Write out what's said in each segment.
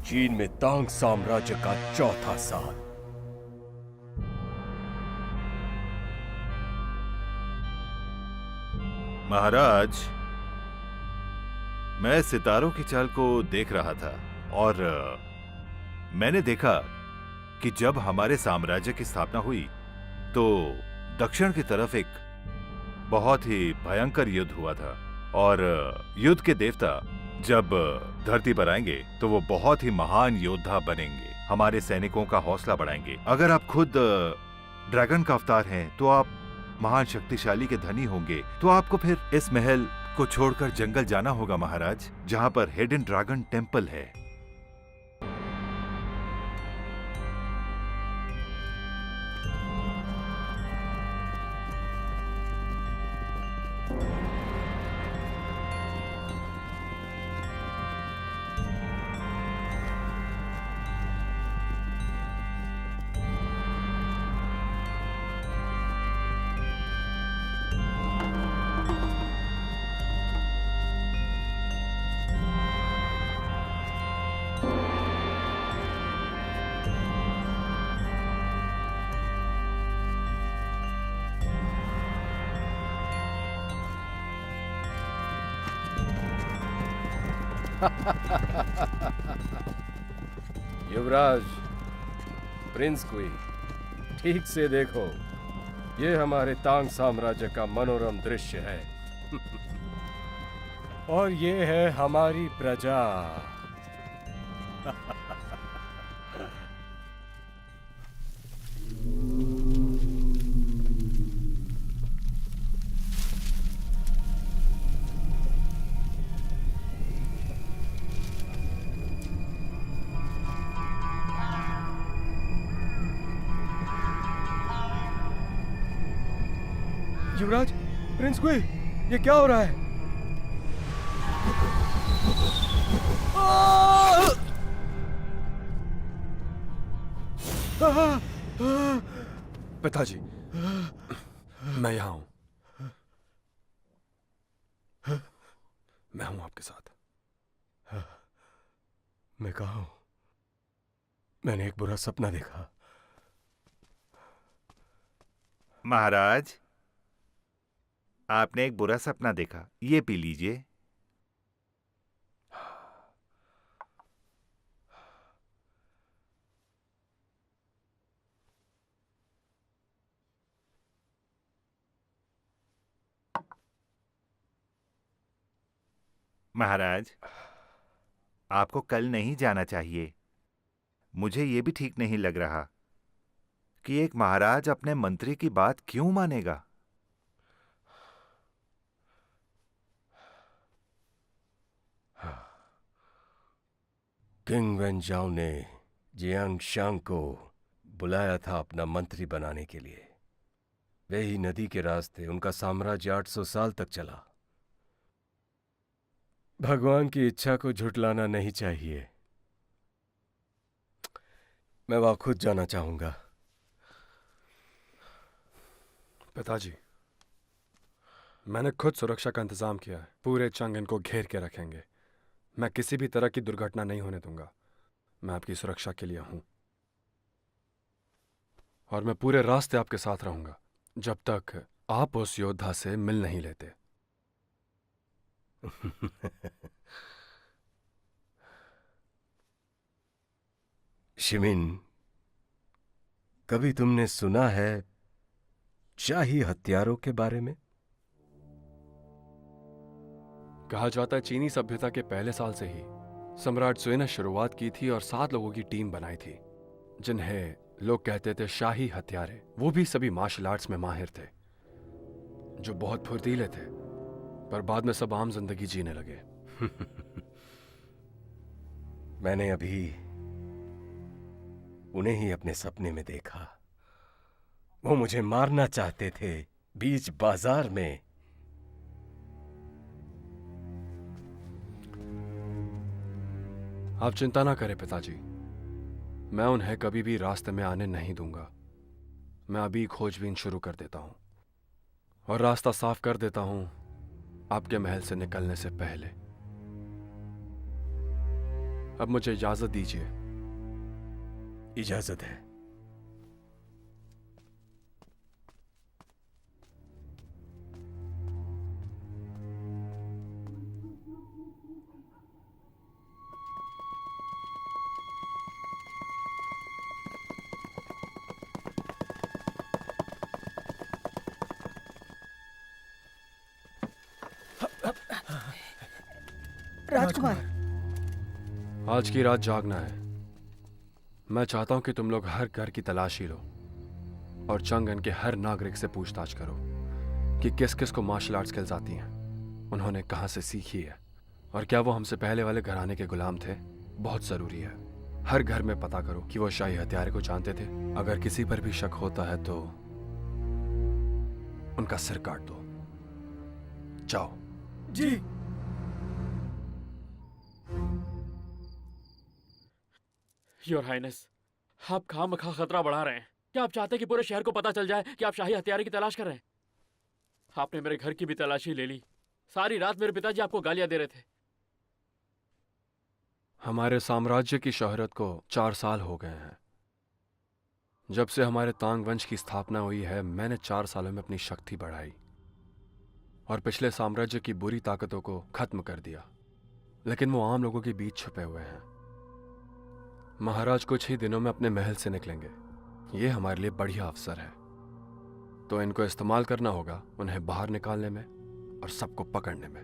चीन में तांग साम्राज्य का चौथा साल। महाराज, मैं सितारों की चाल को देख रहा था और मैंने देखा कि जब हमारे साम्राज्य की स्थापना हुई तो दक्षिण की तरफ एक बहुत ही भयंकर युद्ध हुआ था और युद्ध के देवता जब धरती पर आएंगे तो वो बहुत ही महान योद्धा बनेंगे, हमारे सैनिकों का हौसला बढ़ाएंगे। अगर आप खुद ड्रैगन का अवतार हैं तो आप महान शक्तिशाली के धनी होंगे, तो आपको फिर इस महल को छोड़कर जंगल जाना होगा महाराज, जहां पर हिडन ड्रैगन टेम्पल है। युवराज, प्रिंस क्वी, ठीक से देखो, ये हमारे तांग साम्राज्य का मनोरम दृश्य है। और ये है हमारी प्रजा। युवराज, प्रिंस क्वी, ये क्या हो रहा है? पिताजी, मैं यहां हूं। मैं हूं आपके साथ। मैं कहा हूं? मैंने एक बुरा सपना देखा। महाराज, आपने एक बुरा सपना देखा, ये पी लीजिए। महाराज, आपको कल नहीं जाना चाहिए। मुझे ये भी ठीक नहीं लग रहा कि एक महाराज अपने मंत्री की बात क्यों मानेगा। किंग वेनजाओ ने जियांग शांग को बुलाया था अपना मंत्री बनाने के लिए। वे ही नदी के रास्ते उनका साम्राज्य 800 साल तक चला। भगवान की इच्छा को झुठलाना नहीं चाहिए। मैं वहां खुद जाना चाहूंगा। पिताजी, मैंने खुद सुरक्षा का इंतजाम किया है। पूरे चंग इनको घेर के रखेंगे। मैं किसी भी तरह की दुर्घटना नहीं होने दूंगा। मैं आपकी सुरक्षा के लिए हूं और मैं पूरे रास्ते आपके साथ रहूंगा जब तक आप उस योद्धा से मिल नहीं लेते। शिमिन, कभी तुमने सुना है शाही हथियारों के बारे में? कहा जाता है चीनी सभ्यता के पहले साल से ही सम्राट सुए ने शुरुआत की थी और 7 लोगों की टीम बनाई थी, जिन्हें लोग कहते थे शाही हथियारे। वो भी सभी मार्शल आर्ट्स में माहिर थे, जो बहुत फुर्तीले थे, पर बाद में सब आम जिंदगी जीने लगे। मैंने अभी उन्हें ही अपने सपने में देखा। वो मुझे मारना चाहते थे बीच बाजार में। आप चिंता ना करें पिताजी, मैं उन्हें कभी भी रास्ते में आने नहीं दूंगा। मैं अभी खोजबीन शुरू कर देता हूं और रास्ता साफ कर देता हूं आपके महल से निकलने से पहले। अब मुझे इजाजत दीजिए। इजाजत है। राजकुमार, आज की रात जागना है। मैं चाहता हूं कि तुम लोग हर घर की तलाशी लो और चंगन के हर नागरिक से पूछताछ करो कि किस किस को मार्शल आर्ट स्किल्स आती हैं, उन्होंने कहां से सीखी है और क्या वो हमसे पहले वाले घराने के गुलाम थे। बहुत जरूरी है हर घर में पता करो कि वो शाही हत्यारे को जानते थे। अगर किसी पर भी शक होता है तो उनका सिर काट दो। जाओ। जी। योर हाइनेस, आप खामखा खतरा बढ़ा रहे हैं। क्या आप चाहते हैं कि पूरे शहर को पता चल जाए कि आप शाही हत्यारे की तलाश कर रहे हैं? आपने मेरे घर की भी तलाशी ले ली। सारी रात मेरे पिताजी आपको गालियां दे रहे थे। हमारे साम्राज्य की शोहरत को 4 साल हो गए हैं। जब से हमारे तांग वंश की स्थापना हुई है, मैंने 4 सालों में अपनी शक्ति बढ़ाई और पिछले साम्राज्य की बुरी ताकतों को खत्म कर दिया। लेकिन वो आम लोगों के बीच छुपे हुए हैं। महाराज कुछ ही दिनों में अपने महल से निकलेंगे। ये हमारे लिए बढ़िया अवसर है, तो इनको इस्तेमाल करना होगा उन्हें बाहर निकालने में और सबको पकड़ने में।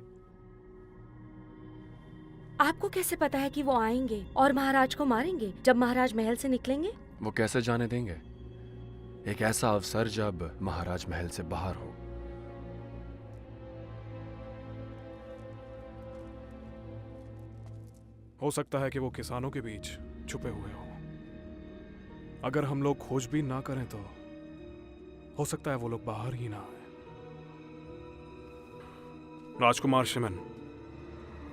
आपको कैसे पता है कि वो आएंगे और महाराज को मारेंगे जब महाराज महल से निकलेंगे? वो कैसे जाने देंगे? एक ऐसा अवसर जब महाराज महल से बाहर हो। सकता है कि वो किसानों के बीच छुपे हुए हों। अगर हम लोग खोजबीन ना करें तो हो सकता है वो लोग बाहर ही ना आए। राजकुमार शिमन,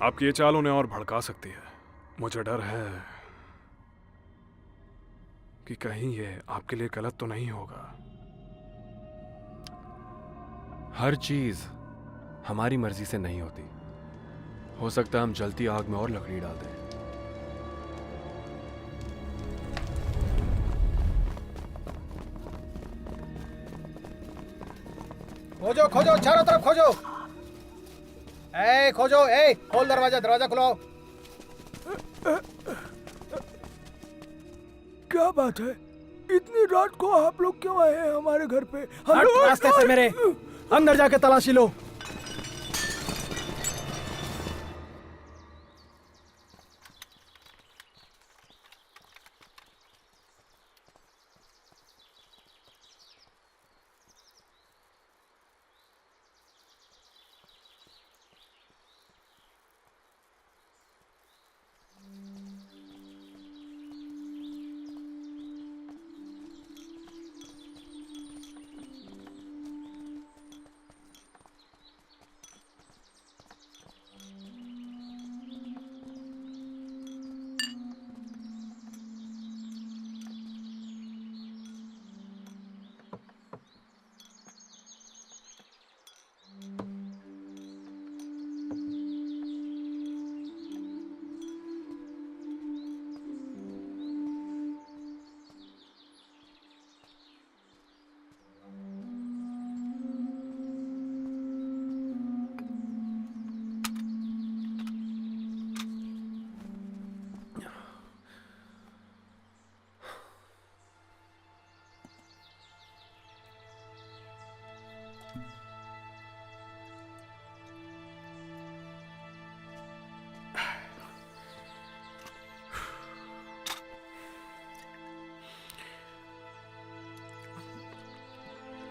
आपकी ये चाल उन्हें और भड़का सकती है। मुझे डर है कि कहीं ये आपके लिए गलत तो नहीं होगा। हर चीज हमारी मर्जी से नहीं होती। हो सकता है हम जलती आग में और लकड़ी डाल दें। खोजो खोजो, चारों तरफ खोजो। खोजो, खोल दरवाजा, दरवाजा खुलाओ। क्या बात है? इतनी रात को आप लोग क्यों आए हैं हमारे घर पे? हट रास्ते से मेरे। अंदर जाके तलाशी लो।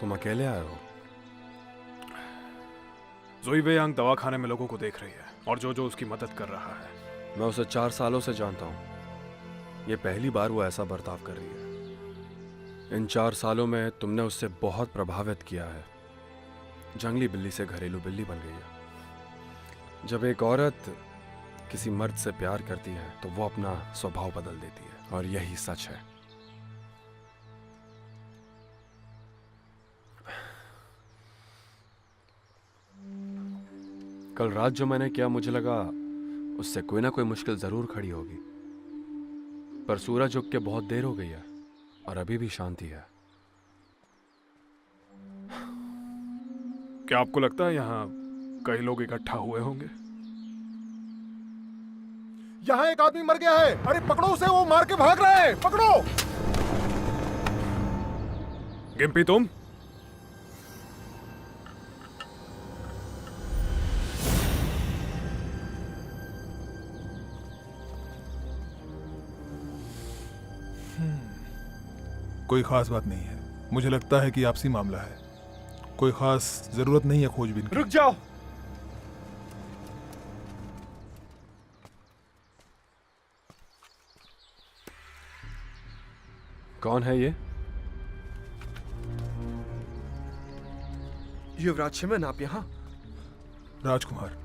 तुम अकेले आए हो? जोई वेयांग दवाखाने में लोगों को देख रही है और जो उसकी मदद कर रहा है। मैं उसे 4 सालों से जानता हूं। ये पहली बार वो ऐसा बर्ताव कर रही है। इन 4 सालों में तुमने उससे बहुत प्रभावित किया है। जंगली बिल्ली से घरेलू बिल्ली बन गई है। जब एक औरत किसी मर्द से प्यार करती है तो वो अपना स्वभाव बदल देती है, और यही सच है। कल रात जो मैंने किया, मुझे लगा उससे कोई ना कोई मुश्किल जरूर खड़ी होगी। पर सूरज उग के बहुत देर हो गई है और अभी भी शांति है। क्या आपको लगता है यहाँ कई लोग इकट्ठा हुए होंगे? यहाँ एक आदमी मर गया है। अरे पकड़ो उसे, वो मार के भाग रहा है। पकड़ो। गिम्पी तुम? कोई खास बात नहीं है। मुझे लगता है कि आपसी मामला है। कोई खास जरूरत नहीं है खोजबीन की। रुक जाओ। कौन है ये? युवराज शिमन, आप यहाँ? राजकुमार,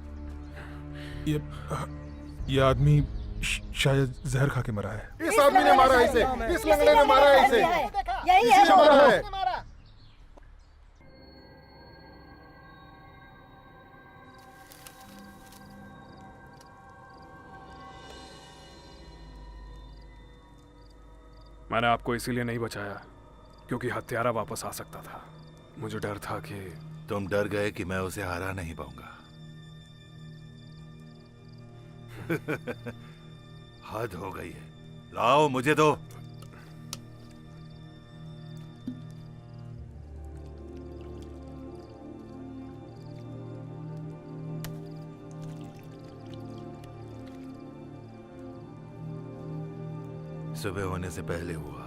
ये आदमी शायद जहर खा के मरा है। इस आदमी ने मारा है इसे। इस लंगड़े ने मारा है इसे। यही है इसी ने मारा है। मैंने आपको इसीलिए नहीं बचाया क्योंकि हत्यारा वापस आ सकता था। मुझे डर था कि तुम डर गए कि मैं उसे हरा नहीं पाऊंगा। हद हो गई है। लाओ मुझे दो। सुबह होने से पहले हुआ,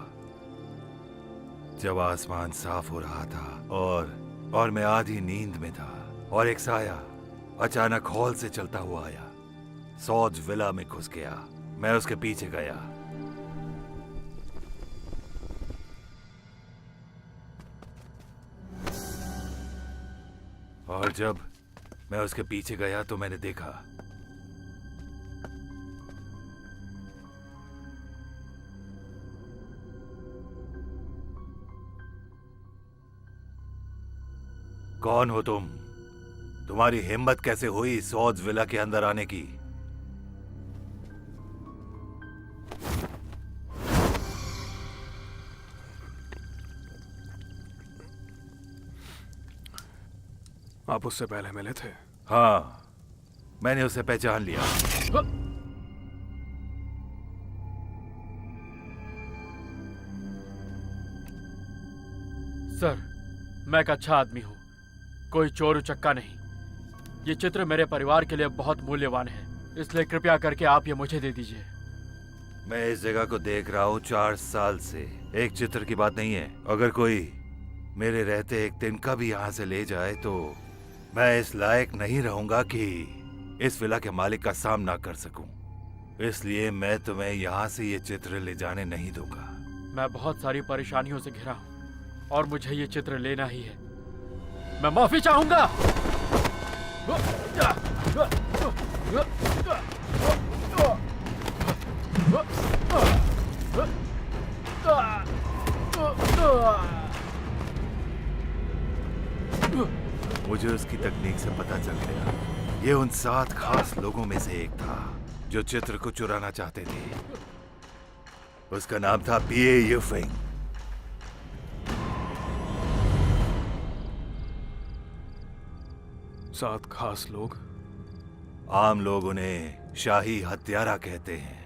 जब आसमान साफ हो रहा था और मैं आधी नींद में था, और एक साया अचानक हॉल से चलता हुआ आया, सौज विला में घुस गया। मैं उसके पीछे गया। और जब मैं उसके पीछे गया तो मैंने देखा कौन हो तुम? तुम्हारी हिम्मत कैसे हुई सौज विला के अंदर आने की? आप उससे पहले मिले थे? हाँ, मैंने उसे पहचान लिया। सर, मैं एक अच्छा आदमी हूं, कोई चोर उचक्का नहीं। ये चित्र मेरे परिवार के लिए बहुत मूल्यवान है, इसलिए कृपया करके आप ये मुझे दे दीजिए। मैं इस जगह को देख रहा हूँ 4 साल से। एक चित्र की बात नहीं है। अगर कोई मेरे रहते एक तिनका भी यहाँ से ले जाए तो मैं इस लायक नहीं रहूंगा कि इस विला के मालिक का सामना कर सकूं। इसलिए मैं तुम्हें यहाँ से ये चित्र ले जाने नहीं दूंगा। मैं बहुत सारी परेशानियों से घिरा हूँ और मुझे ये चित्र लेना ही है। मैं माफी चाहूंगा। मुझे उसकी तकनीक से पता चल गया। ये उन 7 खास लोगों में से एक था जो चित्र को चुराना चाहते थे। उसका नाम था पीए यूफिंग। सात खास लोग? आम लोग उन्हें शाही हत्यारा कहते हैं।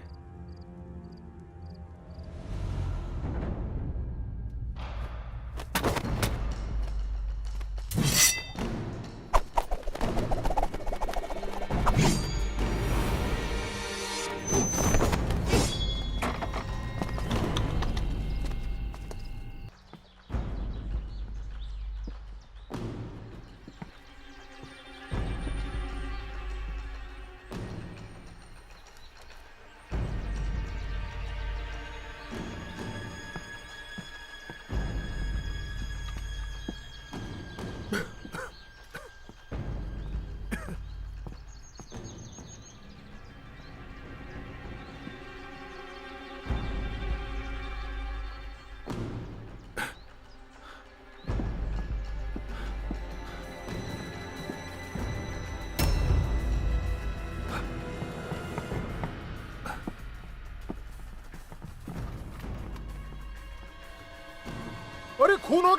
अरे खून हो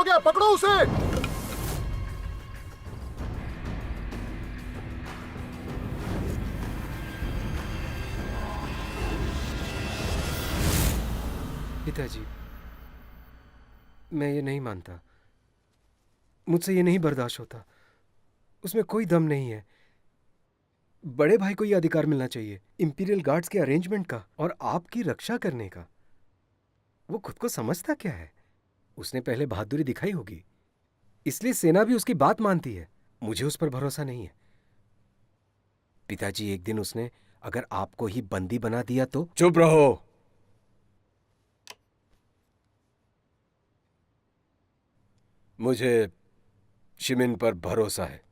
गया, पकड़ो उसे। पिताजी, मैं ये नहीं मानता। मुझसे ये नहीं बर्दाश्त होता। उसमें कोई दम नहीं है। बड़े भाई को ये अधिकार मिलना चाहिए, इंपीरियल गार्ड्स के अरेंजमेंट का और आपकी रक्षा करने का। वो खुद को समझता क्या है? उसने पहले बहादुरी दिखाई होगी, इसलिए सेना भी उसकी बात मानती है। मुझे उस पर भरोसा नहीं है। पिताजी, एक दिन उसने अगर आपको ही बंदी बना दिया तो? चुप रहो। मुझे शिमिन पर भरोसा है।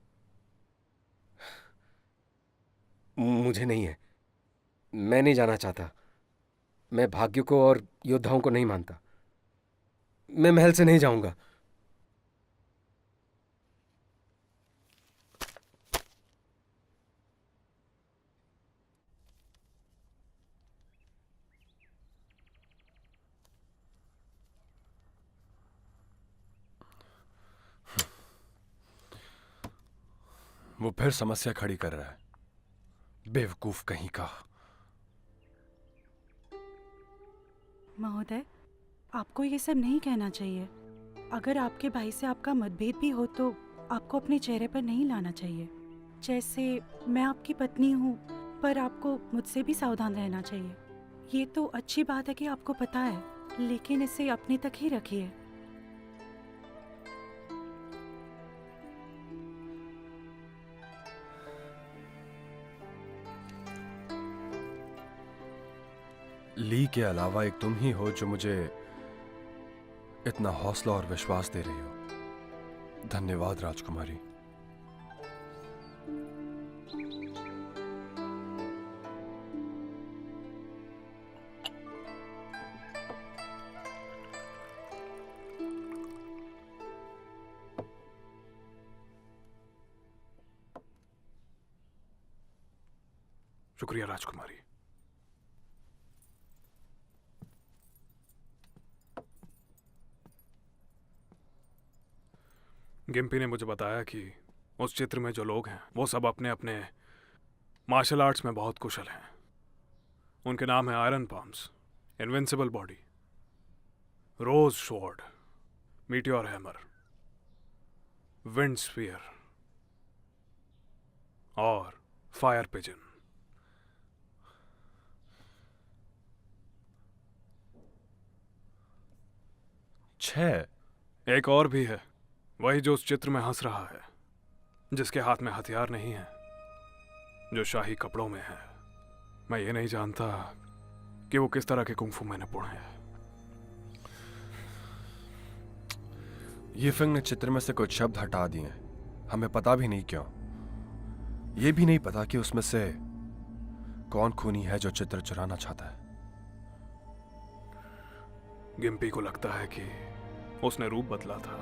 मुझे नहीं है। मैं नहीं जाना चाहता। मैं भाग्य को और योद्धाओं को नहीं मानता। मैं महल से नहीं जाऊंगा। वो फिर समस्या खड़ी कर रहा है, बेवकूफ कहीं का। महोदय, आपको ये सब नहीं कहना चाहिए। अगर आपके भाई से आपका मतभेद भी हो तो आपको अपने चेहरे पर नहीं लाना चाहिए। जैसे मैं आपकी पत्नी हूँ, पर आपको मुझसे भी सावधान रहना चाहिए। ये तो अच्छी बात है कि आपको पता है, लेकिन इसे अपने तक ही रखिए। ली के अलावा एक तुम ही हो जो मुझे इतना हौसला और विश्वास दे रही हो। धन्यवाद राजकुमारी। शुक्रिया राजकुमारी। गिम्पी ने मुझे बताया कि उस चित्र में जो लोग हैं वो सब अपने अपने मार्शल आर्ट्स में बहुत कुशल हैं। उनके नाम है iron palms, invincible body, rose sword, meteor hammer, wind sphere और फायर पिजन। एक और भी है, वही जो उस चित्र में हंस रहा है, जिसके हाथ में हथियार नहीं है, जो शाही कपड़ों में है। मैं ये नहीं जानता कि वो किस तरह के कुंफू में निपुण है। ये फिंग ने चित्र में से कुछ शब्द हटा दिए। हमें पता भी नहीं क्यों। ये भी नहीं पता कि उसमें से कौन खूनी है जो चित्र चुराना चाहता है। गिम्पी को लगता है कि उसने रूप बदला था।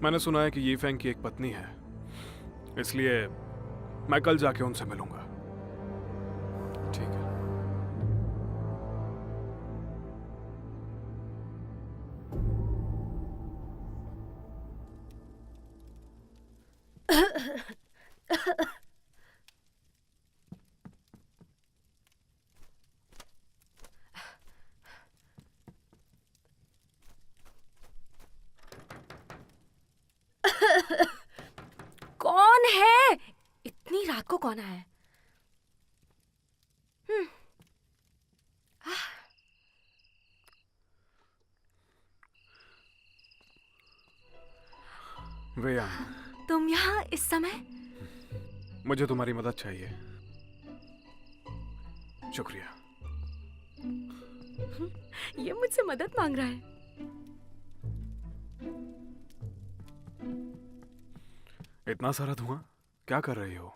मैंने सुना है कि ये फेंग की एक पत्नी है, इसलिए मैं कल जाके उनसे मिलूंगा। ठीक है। कौन है? इतनी रात को कौन आया है? वेयान, तुम यहाँ इस समय? मुझे तुम्हारी मदद चाहिए। शुक्रिया। ये मुझसे मदद मांग रहा है। इतना सारा धुआं क्या कर रही हो?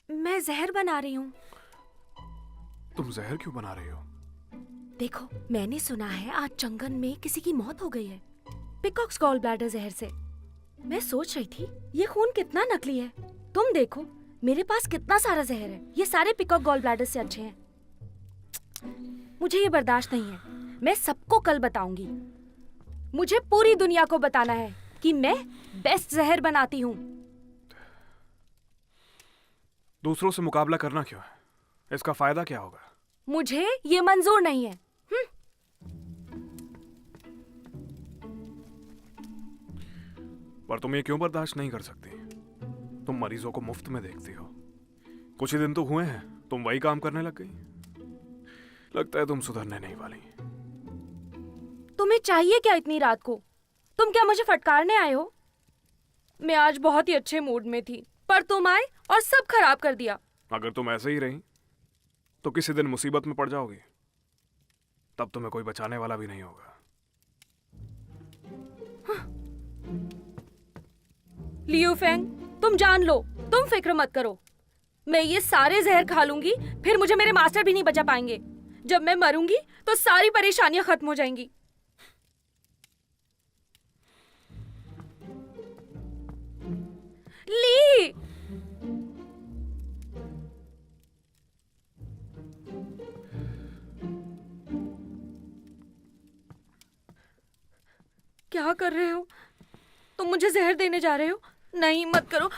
मैं जहर बना रही हूँ। तुम जहर क्यों बना रही हो? देखो, मैंने सुना है आज चंगन में किसी की मौत हो गई है, पिकॉक्स गॉल ब्लैडर जहर से। मैं सोच रही थी ये खून कितना नकली है। तुम देखो मेरे पास कितना सारा जहर है। ये सारे पिकॉक गॉल ब्लैडर से अच्छे हैं। मुझे ये बर्दाश्त नहीं है। मैं सबको कल बताऊंगी। मुझे पूरी दुनिया को बताना है कि मैं बेस्ट जहर बनाती हूँ। दूसरों से मुकाबला करना क्यों है? इसका फायदा क्या होगा? मुझे ये मंजूर नहीं है। पर तुम ये क्यों बर्दाश्त नहीं कर सकती? तुम मरीजों को मुफ्त में देखती हो। कुछ ही दिन तो हुए हैं तुम वही काम करने लग गई। लगता है तुम सुधरने नहीं वाली। तुम्हें चाहिए क्या इतनी रात को? तुम क्या मुझे फटकारने आए हो? मैं आज बहुत ही अच्छे मूड में थी, पर तुम आए और सब खराब कर दिया। अगर तुम ऐसे ही रही तो किसी दिन मुसीबत में पड़ जाओगी। तब तुम्हें कोई बचाने वाला भी नहीं होगा। लियू फेंग, तुम जान लो, तुम फिक्र मत करो। मैं ये सारे जहर खा लूंगी, फिर मुझे मेरे मास्टर भी नहीं बचा पाएंगे। जब मैं मरूंगी तो सारी परेशानियां खत्म हो जाएंगी। ली, क्या कर रहे हो? तुम मुझे जहर देने जा रहे हो? नहीं, मत करो।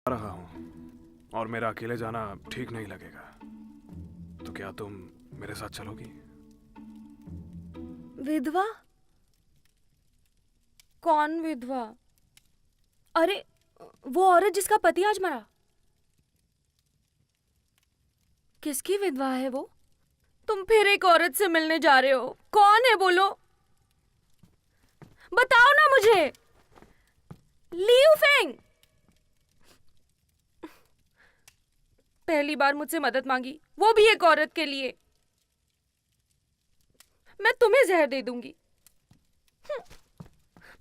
रहा हूं और मेरा अकेले जाना ठीक नहीं लगेगा। तो क्या तुम मेरे साथ चलोगी? विधवा? कौन विधवा? अरे, वो औरत जिसका पति आज मरा। किसकी विधवा है वो? तुम फिर एक औरत से मिलने जा रहे हो। कौन है बोलो? बताओ ना मुझे। लियू फेंग, पहली बार मुझसे मदद मांगी, वो भी एक औरत के लिए। मैं तुम्हें जहर दे दूंगी।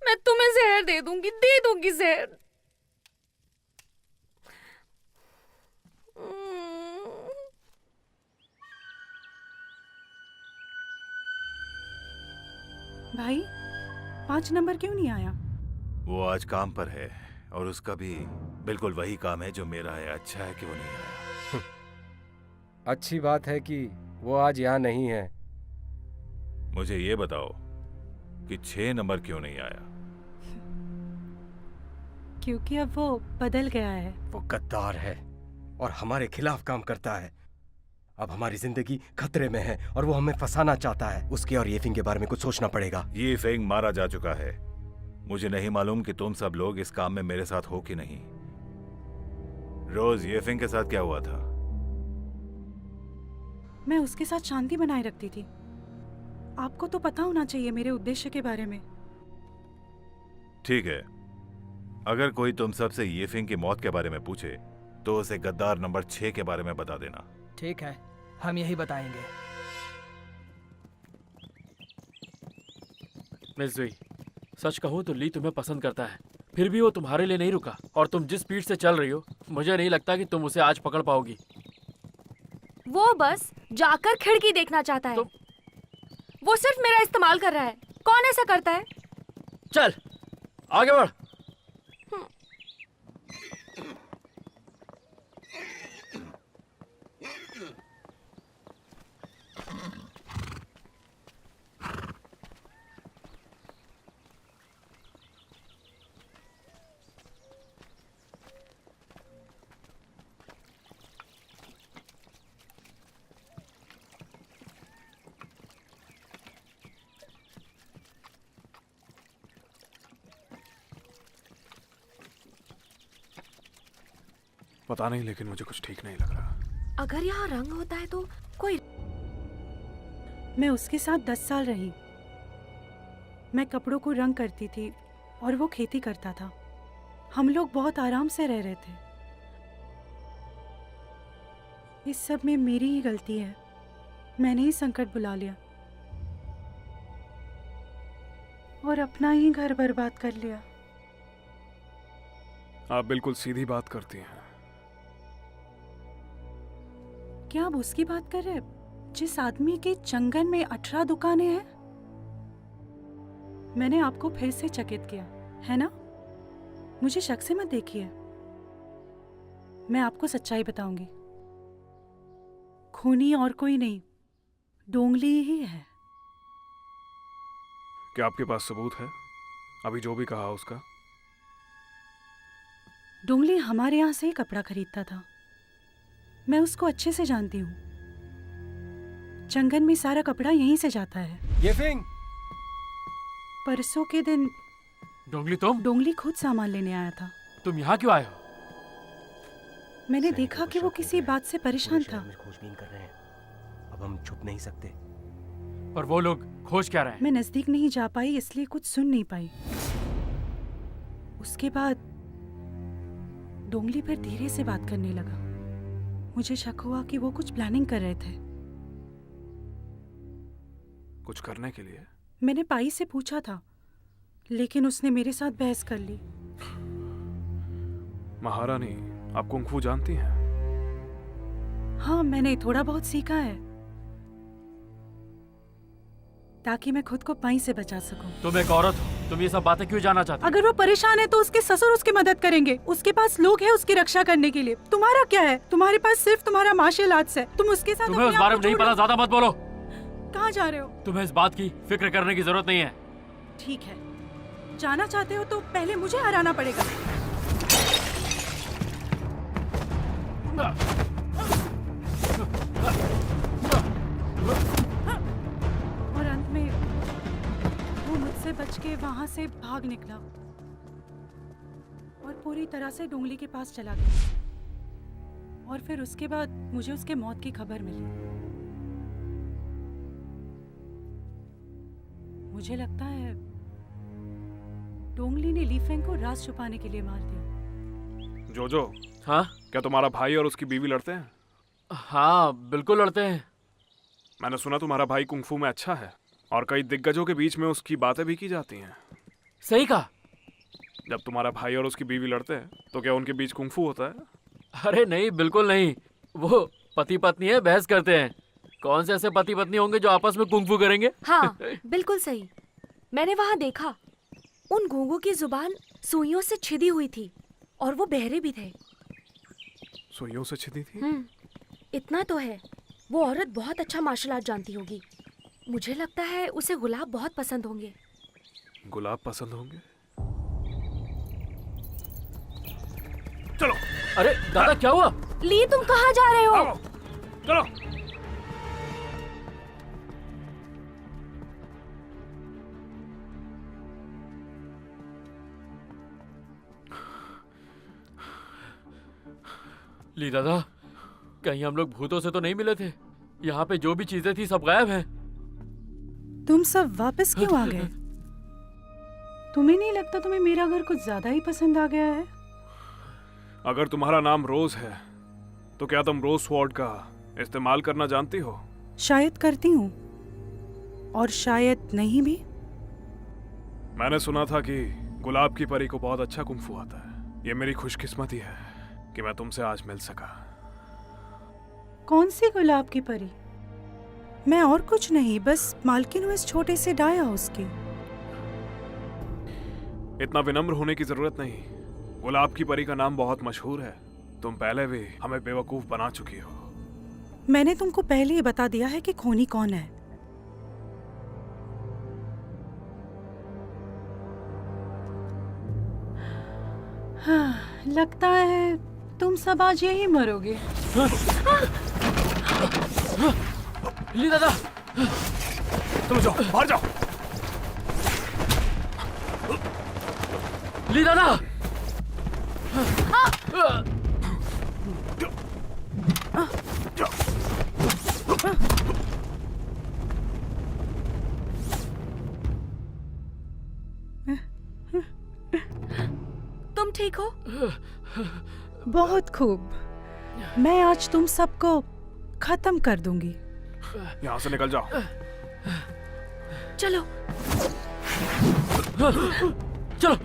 मैं तुम्हें जहर दे दूंगी जहर। भाई, 5 नंबर क्यों नहीं आया? वो आज काम पर है और उसका भी बिल्कुल वही काम है जो मेरा है। अच्छा है कि वो नहीं आया। अच्छी बात है कि वो आज यहाँ नहीं है। मुझे ये बताओ कि 6 नंबर क्यों नहीं आया? क्योंकि अब वो बदल गया है। वो गद्दार है और हमारे खिलाफ काम करता है। अब हमारी जिंदगी खतरे में है और वो हमें फंसाना चाहता है। उसके और येफिंग के बारे में कुछ सोचना पड़ेगा। ये फेंग मारा जा चुका है। मुझे नहीं मालूम कि तुम सब लोग इस काम में मेरे साथ हो कि नहीं। रोज येफिंग के साथ क्या हुआ था? मैं उसके साथ शांति बनाए रखती थी। आपको तो पता होना चाहिए मेरे उद्देश्य के बारे में। ठीक है, अगर कोई तुम सबसे येफिंग की मौत के बारे में पूछे तो उसे गद्दार नंबर 6 के बारे में बता देना। ठीक है, हम यही बताएंगे। मिस जुई, सच कहूं तो ली तुम्हें पसंद करता है, फिर भी वो तुम्हारे लिए नहीं रुका। और तुम जिस स्पीड से चल रही हो, मुझे नहीं लगता कि तुम उसे आज पकड़ पाओगी। वो बस जाकर खिड़की देखना चाहता है। वो सिर्फ मेरा इस्तेमाल कर रहा है। कौन ऐसा करता है? चल आगे बढ़। पता नहीं, लेकिन मुझे कुछ ठीक नहीं लग रहा। अगर यहाँ रंग होता है तो कोई। मैं उसके साथ 10 साल रही। मैं कपड़ों को रंग करती थी और वो खेती करता था। हम लोग बहुत आराम से रह रहे थे। इस सब में मेरी ही गलती है। मैंने ही संकट बुला लिया और अपना ही घर बर्बाद कर लिया। आप बिल्कुल सीधी बात करती हैं। क्या आप उसकी बात कर रहे हैं जिस आदमी के चंगन में 18 दुकानें हैं? मैंने आपको फिर से चकित किया है ना? मुझे शक से मत देखिए। मैं आपको सच्चाई बताऊंगी। खूनी और कोई नहीं, डोंगली ही है। क्या आपके पास सबूत है? अभी जो भी कहा उसका। डोंगली हमारे यहाँ से ही कपड़ा खरीदता था। मैं उसको अच्छे से जानती हूँ। चंगन में सारा कपड़ा यहीं से जाता है। ये फिंग परसों के दिन डोंगली तुम डोंगली खुद सामान लेने आया था। तुम यहाँ क्यों आए हो? मैंने देखा कि वो किसी बात से परेशान था। खोजबीन कर रहे हैं। अब हम छुप नहीं सकते। और वो लोग खोज क्या रहे हैं? मैं नजदीक नहीं जा पाई, इसलिए कुछ सुन नहीं पाई। उसके बाद डोंगली पर धीरे से बात करने लगा। मुझे शक हुआ कि वो कुछ प्लानिंग कर रहे थे। कुछ करने के लिए? मैंने पाई से पूछा था, लेकिन उसने मेरे साथ बहस कर ली। महारानी, आप कुंग-फू जानती हैं? हाँ, मैंने थोड़ा बहुत सीखा है ताकि मैं खुद को पाई से बचा सकूं। तुम एक औरत हो, तुम ये सब बातें क्यों जानना चाहती हो? अगर वो परेशान है तो उसके ससुर उसकी मदद करेंगे। उसके पास लोग हैं उसकी रक्षा करने के लिए। तुम्हारा क्या है? तुम्हारे पास सिर्फ तुम्हारा मार्शल आर्ट्स है। तुम उसके साथ तुम्हें उस बारे में नहीं पता, ज्यादा मत बोलो। कहाँ जा रहे हो? तुम्हें इस बात की फिक्र करने की जरूरत नहीं है। ठीक है, जाना चाहते हो तो पहले मुझे हराना पड़ेगा। और अंत में वो मुझसे बच के वहां से भाग निकला और पूरी तरह से डोंगली के पास चला गया। और फिर उसके बाद मुझे उसके मौत की खबर मिली। मुझे लगता है डोंगली ने ली फेंग को राज छुपाने के लिए मार दिया। जोजो, हाँ? क्या तुम्हारा भाई और उसकी बीवी लड़ते हैं? हाँ, बिल्कुल लड़ते हैं। मैंने सुना तुम्हारा भाई कुंग-फू में अच्छा है और कई दिग्गजों के बीच में उसकी बातें भी की जाती हैं। सही कहा। जब तुम्हारा भाई और उसकी बीवी लड़ते हैं तो क्या उनके बीच कुंग-फू होता है? अरे नहीं, बिल्कुल नहीं। वो पति पत्नी है, बहस करते हैं। कौन से ऐसे पति पत्नी होंगे जो आपस में कुंग-फू करेंगे? हाँ, बिल्कुल सही। मैंने वहाँ देखा, उन घोंघों की जुबान सुइयों से छिदी हुई थी और वो बहरे भी थे। सुइयों से छिदी थी? इतना तो है, वो औरत बहुत अच्छा मार्शल आर्ट जानती होगी। मुझे लगता है उसे गुलाब बहुत पसंद होंगे। गुलाब पसंद होंगे? चलो। अरे दादा, क्या हुआ? ली, तुम कहाँ जा रहे हो? आओ, चलो। ली दादा, कहीं हम लोग भूतों से तो नहीं मिले थे? यहाँ पे जो भी चीजें थी सब गायब हैं। तुम सब वापस क्यों आ गए? तुम्हें नहीं लगता तुम्हें मेरा घर कुछ ज्यादा ही पसंद आ गया है? अगर तुम्हारा नाम रोज है तो क्या तुम रोज स्वॉर्ड का इस्तेमाल करना जानती हो? शायद करती हूँ और शायद नहीं भी। मैंने सुना था कि गुलाब की परी को बहुत अच्छा कुंग-फू आता है। ये मेरी खुशकिस्मती है कि मैं तुमसे आज मिल सका। कौन सी गुलाब की परी? मैं और कुछ नहीं, बस मालकिन हूँ इस छोटे से डाय हाउस की। इतना विनम्र होने की जरूरत नहीं। गुलाब की परी का नाम बहुत मशहूर है। तुम पहले भी हमें बेवकूफ बना चुकी हो। मैंने तुमको पहले ही बता दिया है कि खूनी कौन है। हाँ, लगता है तुम सब आज यही मरोगे। ली दादा, तुम जाओ, बाहर जाओ। ली दादा। बहुत खूब। मैं आज तुम सबको खत्म कर दूंगी। यहाँ से निकल जाओ। चलो चलो।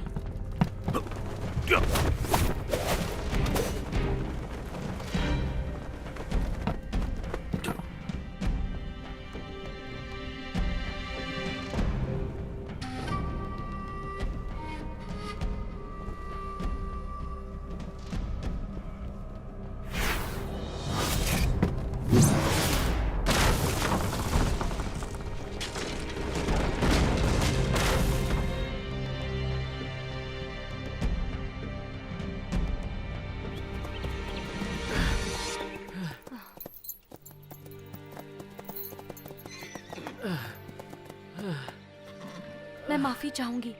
मैं माफी चाहूंगी,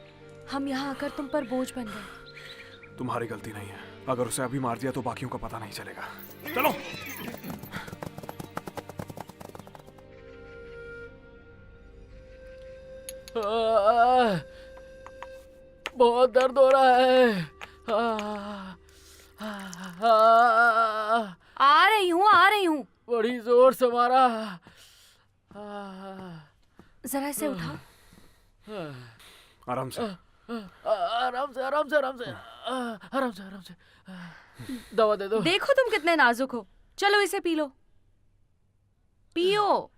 हम यहाँ आकर तुम पर बोझ बन गए। तुम्हारी गलती नहीं है। अगर उसे अभी मार दिया तो बाकियों का पता नहीं चलेगा। चलो। बहुत दर्द हो रहा है। आ रही हूँ। बड़ी जोर से मारा। जरा इसे उठाओ। आराम से। आराम से। दवा दे दो। देखो तुम कितने नाजुक हो। चलो इसे पी लो। पियो।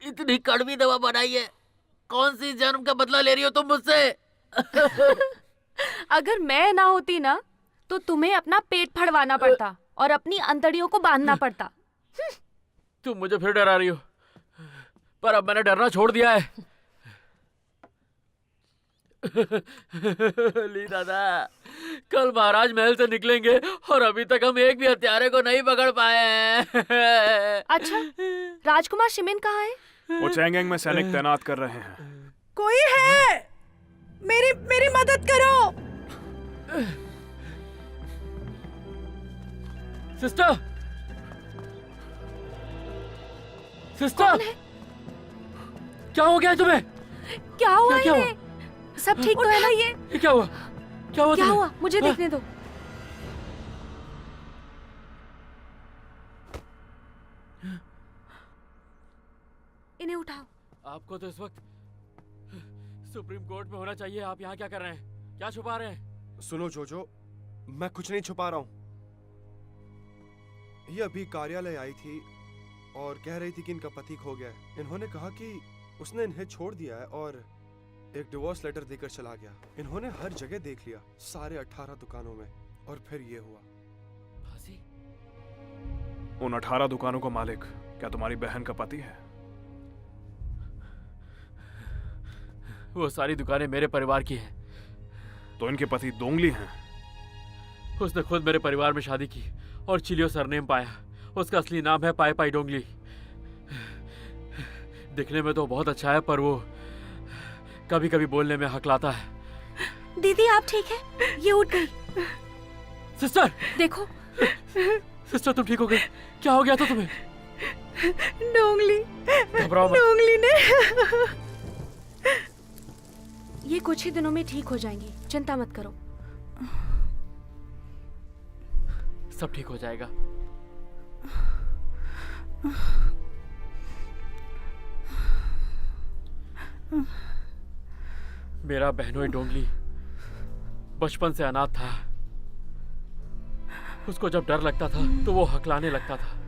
इतनी कड़वी दवा बनाई है। कौन सी जन्म का बदला ले रही हो तुम मुझसे? अगर मैं ना होती ना तो तुम्हें अपना पेट फाड़वाना पड़ता और अपनी अंतड़ियों को बांधना पड़ता। तुम मुझे फिर डरा रही हो, पर अब मैंने डरना छोड़ दिया है। ली दादा, कल महाराज महल से निकलेंगे और अभी तक हम एक भी हत्यारे को नहीं पकड़ पाए हैं। अच्छा, राजकुमार शिमिन कहाँ है? वो चैंगेंग में सैनिक तैनात कर रहे हैं। कोई है? मेरी मदद करो। सिस्टर, कौन है? क्या हो गया तुम्हें? क्या हुआ? क्या इन्हें? सब ठीक तो है ना? ये क्या हुआ? क्या हुआ? क्या हुआ? मुझे देखने दो। इन्हें उठाओ। आपको तो इस वक्त सुप्रीम कोर्ट में होना चाहिए। आप यहाँ क्या कर रहे हैं? क्या छुपा रहे हैं? सुनो जोजो, मैं कुछ नहीं छुपा रहा हूँ। ये अभी कार्यालय आई थी और कह रही थी कि इनका पति खो गया है। इन्होंने कहा कि उसने इन्हें छोड़ दिया है और एक डिवोर्स लेटर देकर चला गया। इन्होंने हर जगह देख लिया, सारे 18 दुकानों में, और फिर ये हुआ। फांसी? उन 18 दुकानों का मालिक क्या तुम्हारी बहन का पति है? वो सारी दुकानें मेरे परिवार की हैं। तो इनके पति दोंगली हैं। उसने खुद मेरे परिवार में शादी की और चिलियो सरनेम पाया। उसका असली नाम है पाई पाई डोंगली। दिखने में तो बहुत अच्छा है, पर वो कभी कभी बोलने में हकलाता है। दीदी आप ठीक है? ये उठ गई। सिस्टर देखो। सिस्टर तुम ठीक हो गई? क्या हो गया था तुम्हें? डोंगली, घबराओ मत। डोंगली ने। ये कुछ ही दिनों में ठीक हो जाएंगी, चिंता मत करो। सब ठीक हो जाएगा। मेरा बहनोई डोंगली बचपन से अनाथ था। उसको जब डर लगता था तो वो हकलाने लगता था।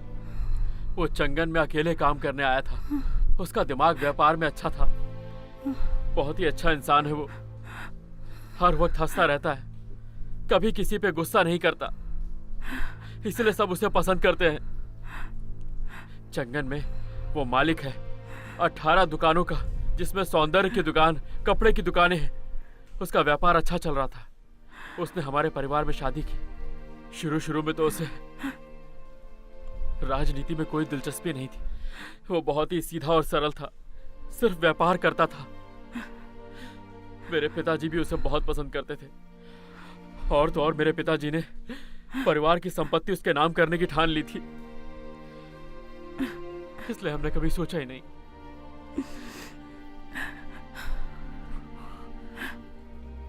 वो चंगन में अकेले काम करने आया था। उसका दिमाग व्यापार में अच्छा था। बहुत ही अच्छा इंसान है वो। हर वक्त हंसता रहता है, कभी किसी पे गुस्सा नहीं करता, इसलिए सब उसे पसंद करते हैं। चंगन में वो मालिक है 18 दुकानों का, जिसमें सौंदर्य की दुकान, कपड़े की दुकानें हैं। उसका व्यापार अच्छा चल रहा था। उसने हमारे परिवार में शादी की। शुरू में तो उसे राजनीति में कोई दिलचस्पी नहीं थी। वो बहुत ही सीधा और सरल था, सिर्फ व्यापार करता था। मेरे पिताजी भी उसे बहुत पसंद करते थे। और तो और मेरे पिताजी ने परिवार की संपत्ति उसके नाम करने की ठान ली थी। इसलिए हमने कभी सोचा ही नहीं।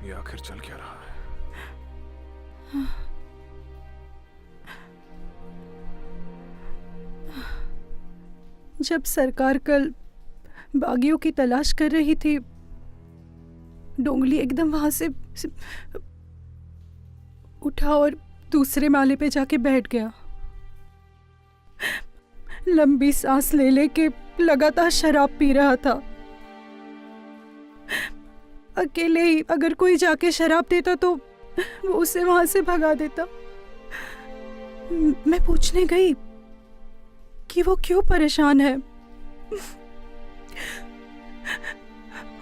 ये आखिर चल क्या रहा है? जब सरकार कल बागियों की तलाश कर रही थी, डोंगली एकदम वहां से उठा और दूसरे माले पे जाके बैठ गया। लंबी सांस ले लेके लगातार शराब पी रहा था। अकेले ही अगर कोई जाके शराब देता तो वो उसे वहां से भगा देता। मैं पूछने गई कि वो क्यों परेशान है।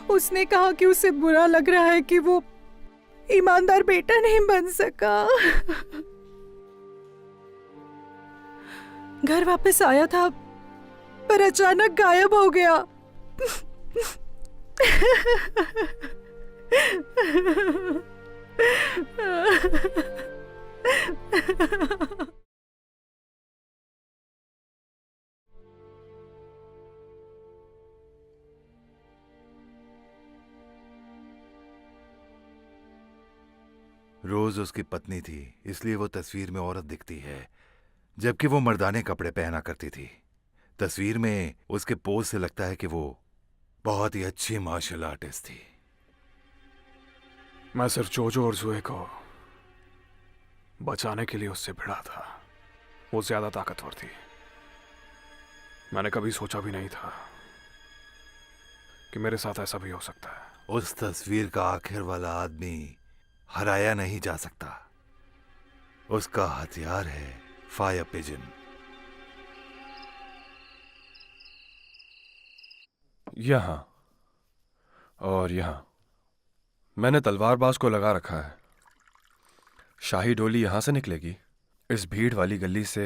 उसने कहा कि उसे बुरा लग रहा है कि वो ईमानदार बेटा नहीं बन सका। घर वापस आया था पर अचानक गायब हो गया। रोज उसकी पत्नी थी, इसलिए वो तस्वीर में औरत दिखती है, जबकि वो मर्दाने कपड़े पहना करती थी। तस्वीर में उसके पोज से लगता है कि वो बहुत ही अच्छी मार्शल आर्टिस्ट थी। मैं सिर्फ जोजो और जुए को बचाने के लिए उससे भिड़ा था। वो ज्यादा ताकतवर थी। मैंने कभी सोचा भी नहीं था कि मेरे साथ ऐसा भी हो सकता है। उस तस्वीर का आखिर वाला आदमी हराया नहीं जा सकता। उसका हथियार है फायर पिजन। यहां और यहां मैंने तलवारबाज को लगा रखा है। शाही डोली यहां से निकलेगी, इस भीड़ वाली गली से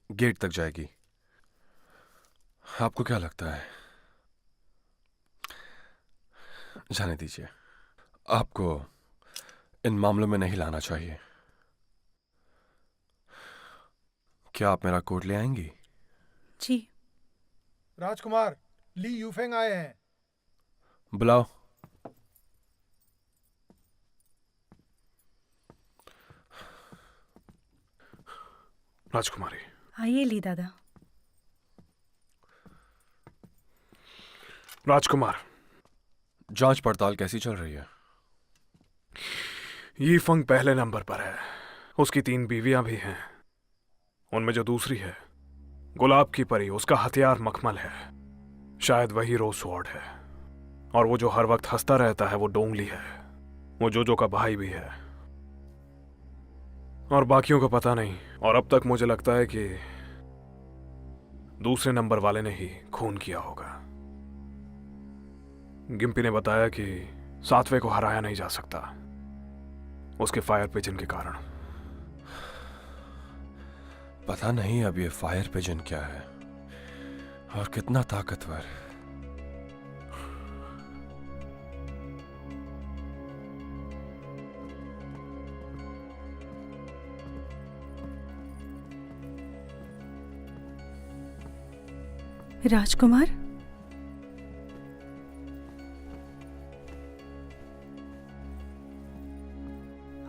गेट तक जाएगी। आपको क्या लगता है? जाने दीजिए, आपको इन मामलों में नहीं लाना चाहिए। क्या आप मेरा कोट ले आएंगी? जी। राजकुमार, ली यूफेंग आए हैं। बुलाओ। राजकुमारी। आइए ली दादा। राजकुमार, जांच पड़ताल कैसी चल रही है? ये फंग पहले नंबर पर है। उसकी 3 बीवियां भी हैं। उनमें जो दूसरी है, गुलाब की परी, उसका हथियार मखमल है। शायद वही रोज स्वॉर्ड है। और वो जो हर वक्त हंसता रहता है, वो डोंगली है। वो जोजो का भाई भी है। और बाकियों को पता नहीं। और अब तक मुझे लगता है कि दूसरे नंबर वाले ने ही खून किया होगा। गिम्पी ने बताया कि 7वें को हराया नहीं जा सकता, उसके फायर पिजन के कारण। पता नहीं अब ये फायर पिजन क्या है और कितना ताकतवर। राजकुमार,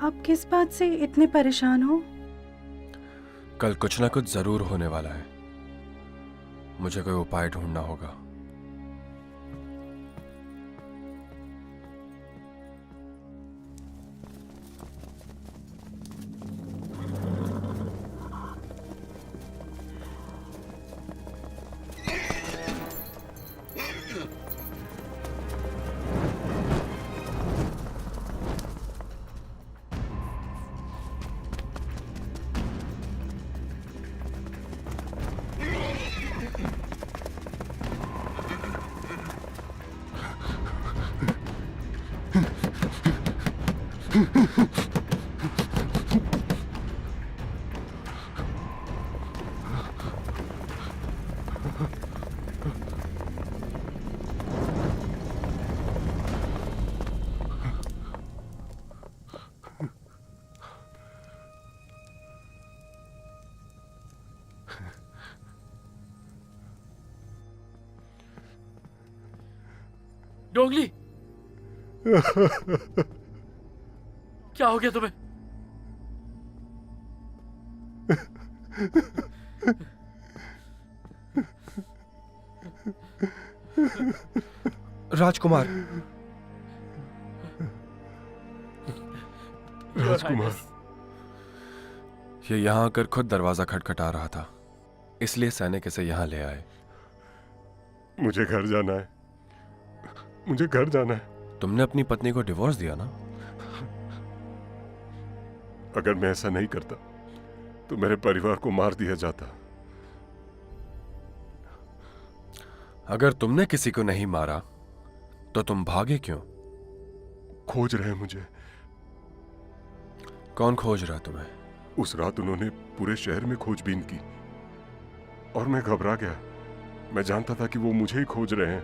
आप किस बात से इतने परेशान हो? कल कुछ ना कुछ जरूर होने वाला है। मुझे कोई उपाय ढूंढना होगा। डोंगली, क्या हो गया तुम्हें? राजकुमार, राजकुमार, ये यहाँ आकर खुद दरवाजा खटखटा रहा था, इसलिए सैनिक इसे यहाँ ले आए। मुझे घर जाना है, मुझे घर जाना है। तुमने अपनी पत्नी को डिवोर्स दिया ना? अगर मैं ऐसा नहीं करता तो मेरे परिवार को मार दिया जाता। अगर तुमने किसी को नहीं मारा तो तुम भागे क्यों? खोज रहे हैं मुझे। कौन खोज रहा तुम्हें? उस रात उन्होंने पूरे शहर में खोजबीन की और मैं घबरा गया। मैं जानता था कि वो मुझे ही खोज रहे हैं,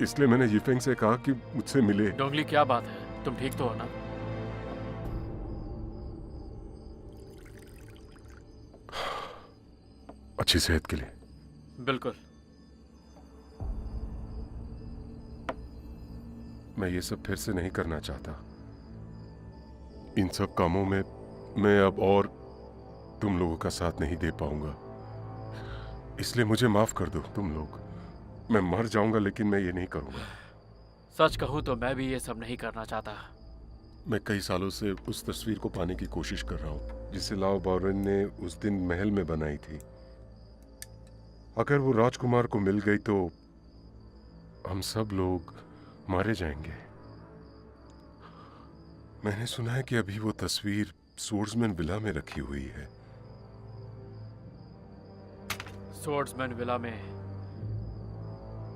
इसलिए मैंने यीफेंग से कहा कि मुझसे मिले। डोंगली, क्या बात है? तुम ठीक तो हो ना? अच्छी सेहत के लिए। बिल्कुल। मैं ये सब फिर से नहीं करना चाहता। इन सब कामों में मैं अब और तुम लोगों का साथ नहीं दे पाऊंगा, इसलिए मुझे माफ कर दो तुम लोग। मैं मर जाऊंगा लेकिन मैं ये नहीं करूंगा। सच कहूं तो मैं भी ये सब नहीं करना चाहता। मैं कई सालों से उस तस्वीर को पाने की कोशिश कर रहा हूं जिसे लाओ बारोन ने उस दिन महल में बनाई थी। अगर वो राजकुमार को मिल गई तो हम सब लोग मारे जाएंगे। मैंने सुना है कि अभी वो तस्वीर स्वर्ड्समैन विला में रखी हुई है। स्वर्ड्समैन विला में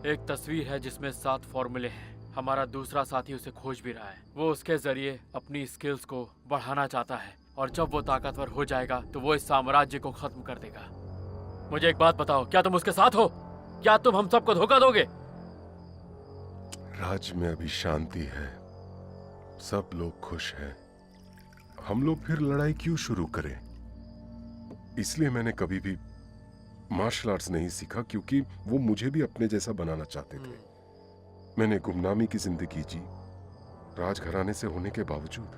एक तस्वीर है जिसमें 7 फॉर्मूले हैं। हमारा दूसरा साथी उसे खोज भी रहा है। वो उसके जरिए अपनी स्किल्स को बढ़ाना चाहता है और जब वो ताकतवर हो जाएगा तो वो इस साम्राज्य को खत्म कर देगा। मुझे एक बात बताओ, क्या तुम उसके साथ हो? क्या तुम हम सबको धोखा दोगे? राज्य में अभी शांति है, सब लोग खुश हैं। हम लोग फिर लड़ाई क्यों शुरू करें? इसलिए मैंने कभी भी मार्शल आर्ट्स नहीं सीखा, क्योंकि वो मुझे भी अपने जैसा बनाना चाहते थे। मैंने गुमनामी की जिंदगी जी, राजघराने से होने के बावजूद।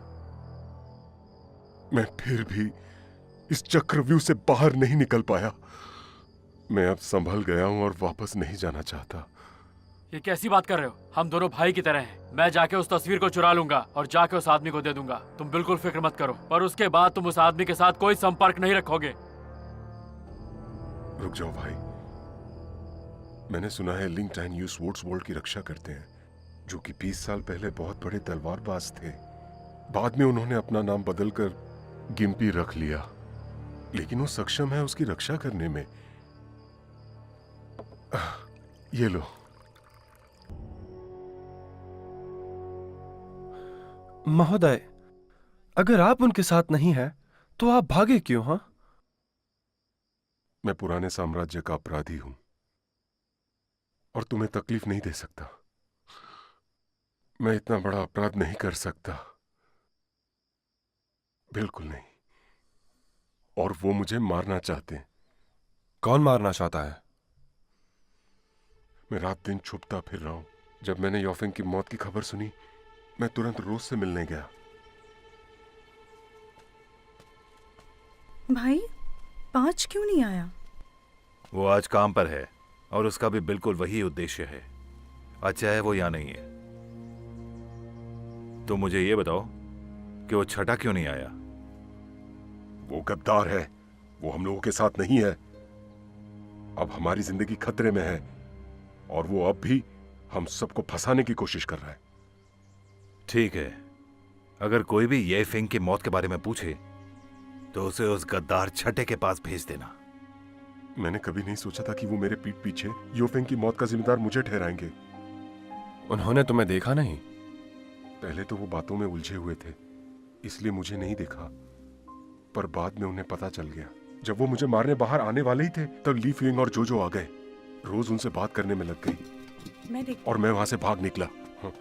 मैं फिर भी इस चक्रव्यूह से बाहर नहीं निकल पाया। मैं अब संभल गया हूं और वापस नहीं जाना चाहता। ये कैसी बात कर रहे हो? हम दोनों भाई की तरह हैं। मैं जाके उस तस्वीर को चुरा लूंगा और जाके उस आदमी को दे दूंगा। तुम बिल्कुल फिक्र मत करो, पर उसके बाद तुम उस आदमी के साथ कोई संपर्क नहीं रखोगे। रुक जाओ भाई, मैंने सुना है लिंग टाइन यू स्वॉर्ड्सवॉल्ड की रक्षा करते हैं, जो कि 20 साल पहले बहुत बड़े तलवारबाज थे। बाद में उन्होंने अपना नाम बदलकर गिम्पी रख लिया, लेकिन वो सक्षम है उसकी रक्षा करने में। ये लो। महोदय, अगर आप उनके साथ नहीं हैं, तो आप भागे क्यों? हाँ, मैं पुराने साम्राज्य का अपराधी हूं और तुम्हें तकलीफ नहीं दे सकता। मैं इतना बड़ा अपराध नहीं कर सकता, बिल्कुल नहीं। और वो मुझे मारना चाहते हैं। कौन मारना चाहता है? मैं रात दिन छुपता फिर रहा हूं। जब मैंने योफेंग की मौत की खबर सुनी, मैं तुरंत रोज से मिलने गया। भाई, 5 क्यों नहीं आया? वो आज काम पर है और उसका भी बिल्कुल वही उद्देश्य है, अच्छा है वो यहाँ नहीं है। तो मुझे ये बताओ कि वो छठा क्यों नहीं आया? वो गद्दार है, वो हम लोगों के साथ नहीं है। अब हमारी जिंदगी खतरे में है और वो अब भी हम सबको फंसाने की कोशिश कर रहा है। ठीक है, अगर कोई भी ये फिंग की मौत के बारे में पूछे तो उसे उस गद्दार छठे के पास भेज देना। मैंने कभी नहीं सोचा था कि वो मेरे पीठ पीछे योफेंग की मौत का जिम्मेदार मुझे ठहराएंगे। उन्होंने तुम्हें देखा नहीं? पहले तो वो बातों में उलझे हुए थे, इसलिए मुझे नहीं देखा, पर बाद में उन्हें पता चल गया। जब वो मुझे मारने बाहर आने वाले ही थे, तब ली फिंग और जोजो आ गए। रोज उनसे बात करने में लग गई और मैं वहां से भाग निकला। हाँ।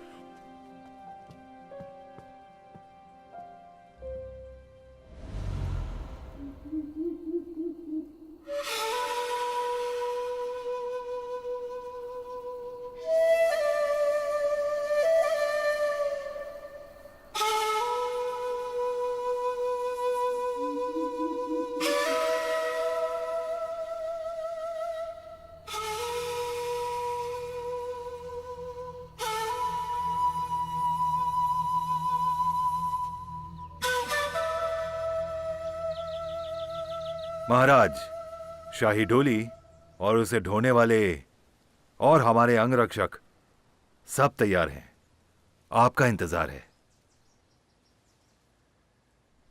महाराज, शाही डोली और उसे ढोने वाले और हमारे अंगरक्षक सब तैयार हैं। आपका इंतजार है।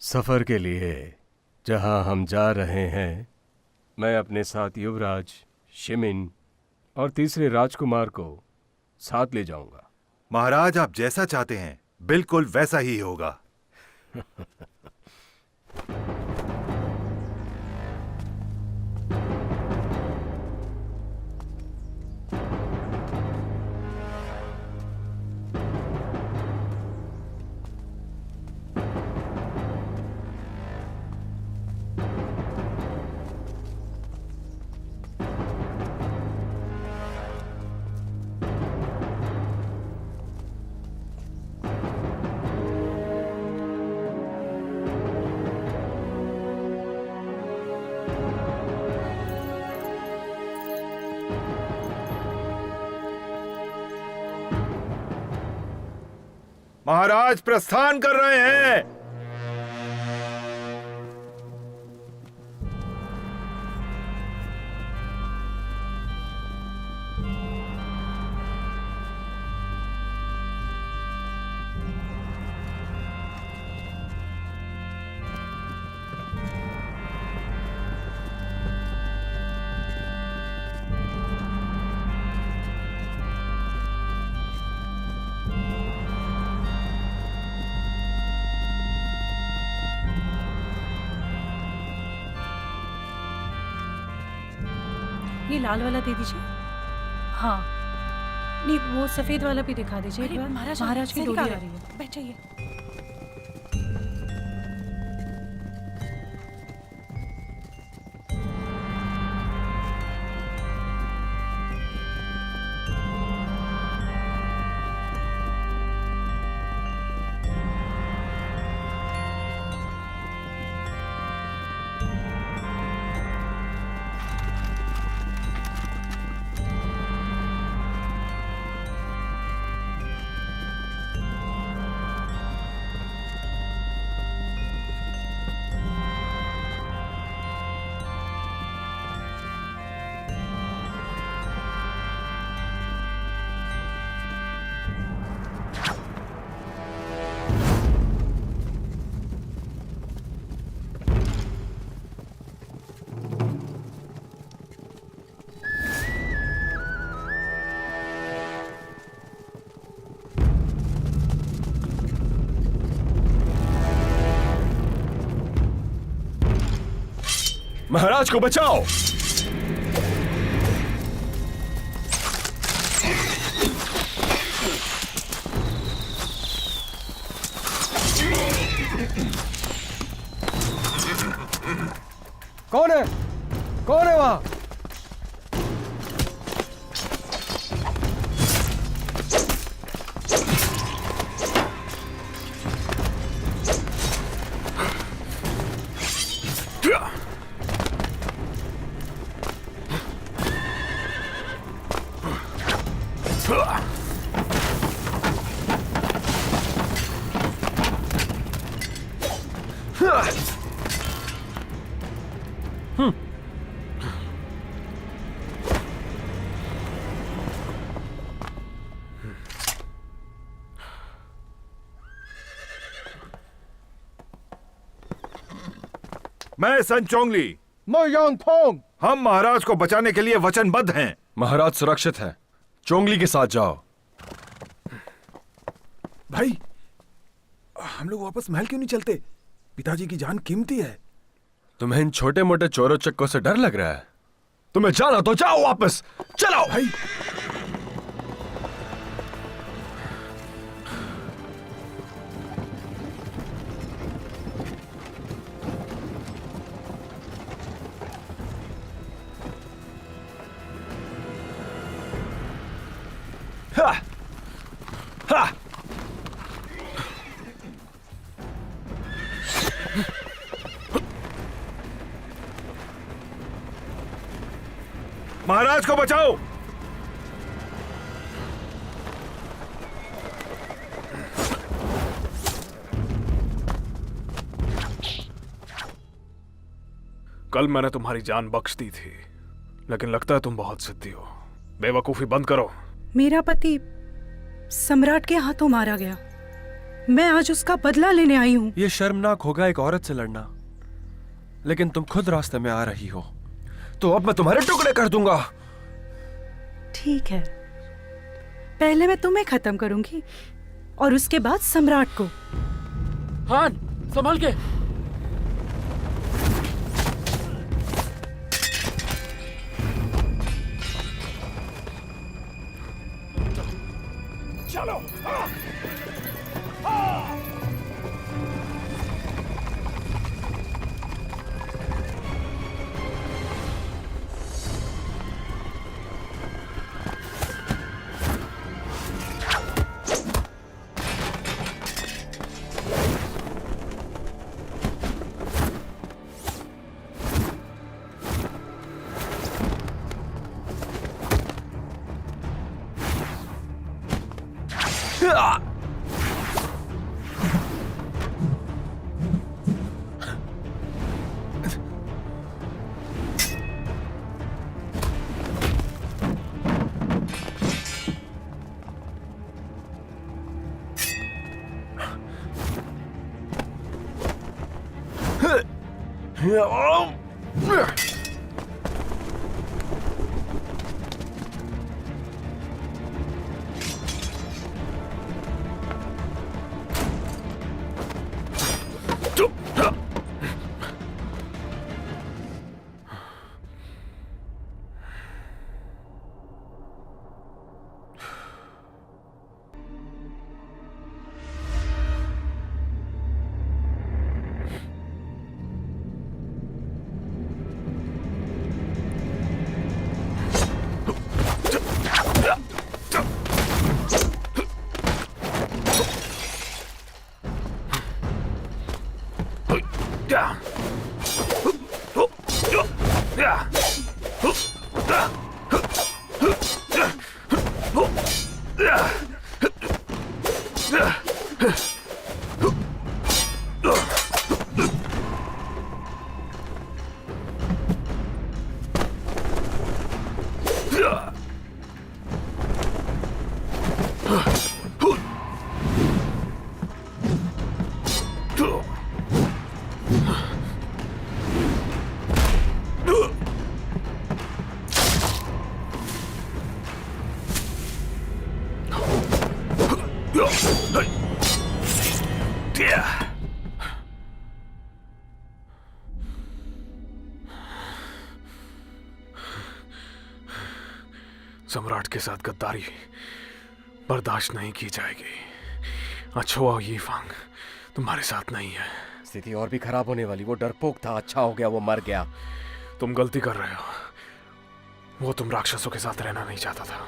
सफर के लिए जहां हम जा रहे हैं, मैं अपने साथ युवराज, शिमिन और तीसरे राजकुमार को साथ ले जाऊंगा। महाराज, आप जैसा चाहते हैं बिल्कुल वैसा ही होगा। महाराज प्रस्थान कर रहे हैं। ये लाल वाला दे दीजिए। हाँ, नहीं वो सफेद वाला भी दिखा दीजिए एक बार। महाराज की डोली आ रही है, बैठ जाइए। महाराज को बचाओ। कौन है? कौन है वहां? मैं सन चोंगली, मैं यांग फोंग। हम महाराज को बचाने के लिए वचनबद्ध हैं। महाराज सुरक्षित हैं। चोंगली के साथ जाओ। भाई, हम लोग वापस महल क्यों नहीं चलते? पिताजी की जान कीमती है। तुम्हें इन छोटे मोटे चोरों चक्कों से डर लग रहा है? तुम्हें जाना तो जाओ वापस। चलो भाई। हा! हा! महाराज को बचाओ। कल मैंने तुम्हारी जान बख्श दी थी, लेकिन लगता है तुम बहुत जिद्दी हो। बेवकूफी बंद करो। मेरा पति सम्राट के हाथों मारा गया। मैं आज उसका बदला लेने आई हूँ। ये शर्मनाक होगा एक औरत से लड़ना, लेकिन तुम खुद रास्ते में आ रही हो, तो अब मैं तुम्हारे टुकड़े कर दूंगा। ठीक है, पहले मैं तुम्हें खत्म करूंगी और उसके बाद सम्राट को। हान, संभल के। चलो। सम्राट के साथ गद्दारी बर्दाश्त नहीं की जाएगी। अच्छुआ यीफांग तुम्हारे साथ नहीं है। स्थिति और भी खराब होने वाली। वो डरपोक था, अच्छा हो गया वो मर गया। तुम गलती कर रहे हो। वो तुम राक्षसों के साथ रहना नहीं चाहता था।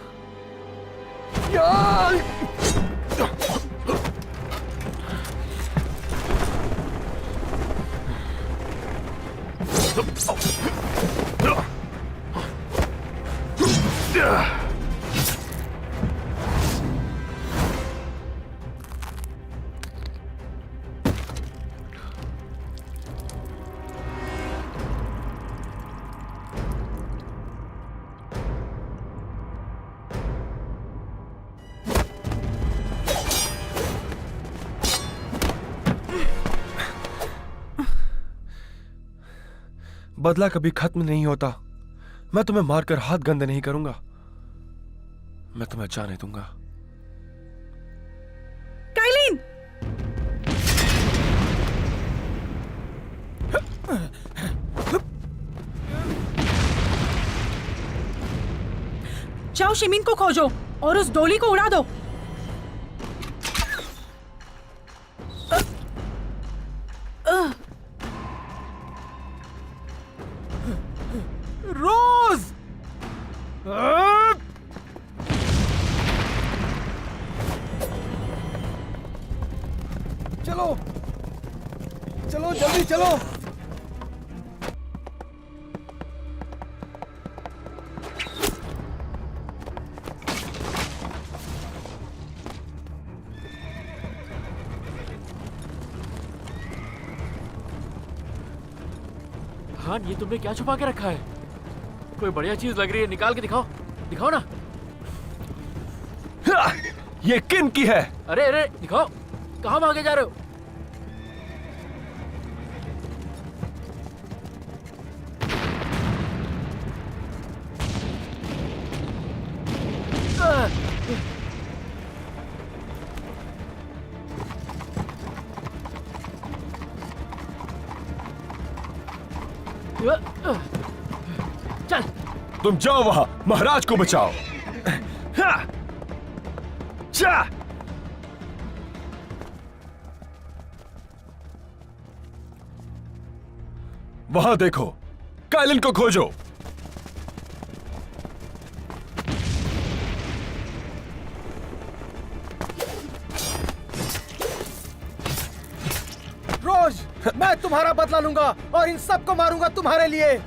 बदला कभी खत्म नहीं होता। मैं तुम्हें मारकर हाथ गंदे नहीं करूंगा, मैं तुम्हें जाने दूंगा। काइलिन! जाओ शिमिन को खोजो और उस डोली को उड़ा दो। रोज! चलो चलो जल्दी चलो। हान, ये तुमने क्या छुपा के रखा है? कोई बढ़िया चीज लग रही है, निकाल के दिखाओ, दिखाओ ना। ये किन की है? अरे अरे दिखाओ, कहाँ भागे जा रहे हो? चल, तुम जाओ वहां, महाराज को बचाओ। जा! वहां देखो, कालिन को खोजो। रोज, मैं तुम्हारा बदला लूंगा और इन सबको मारूंगा तुम्हारे लिए।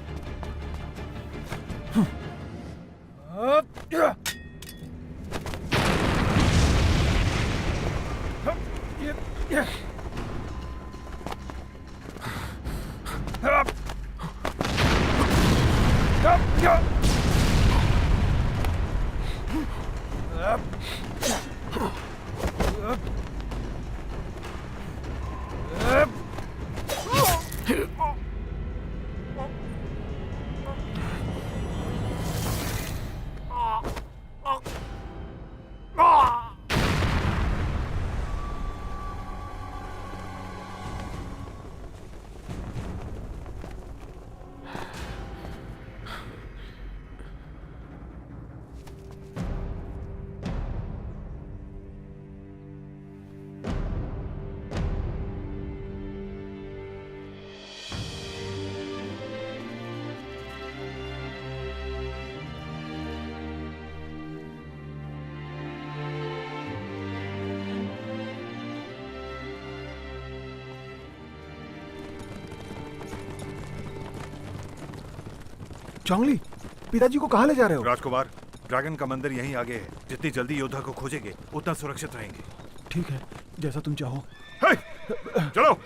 चोंगली, पिताजी को कहाँ ले जा रहे हो? राजकुमार, ड्रैगन का मंदिर यहीं आगे है। जितनी जल्दी योद्धा को खोजेंगे उतना सुरक्षित रहेंगे। ठीक है, जैसा तुम चाहो। चलो।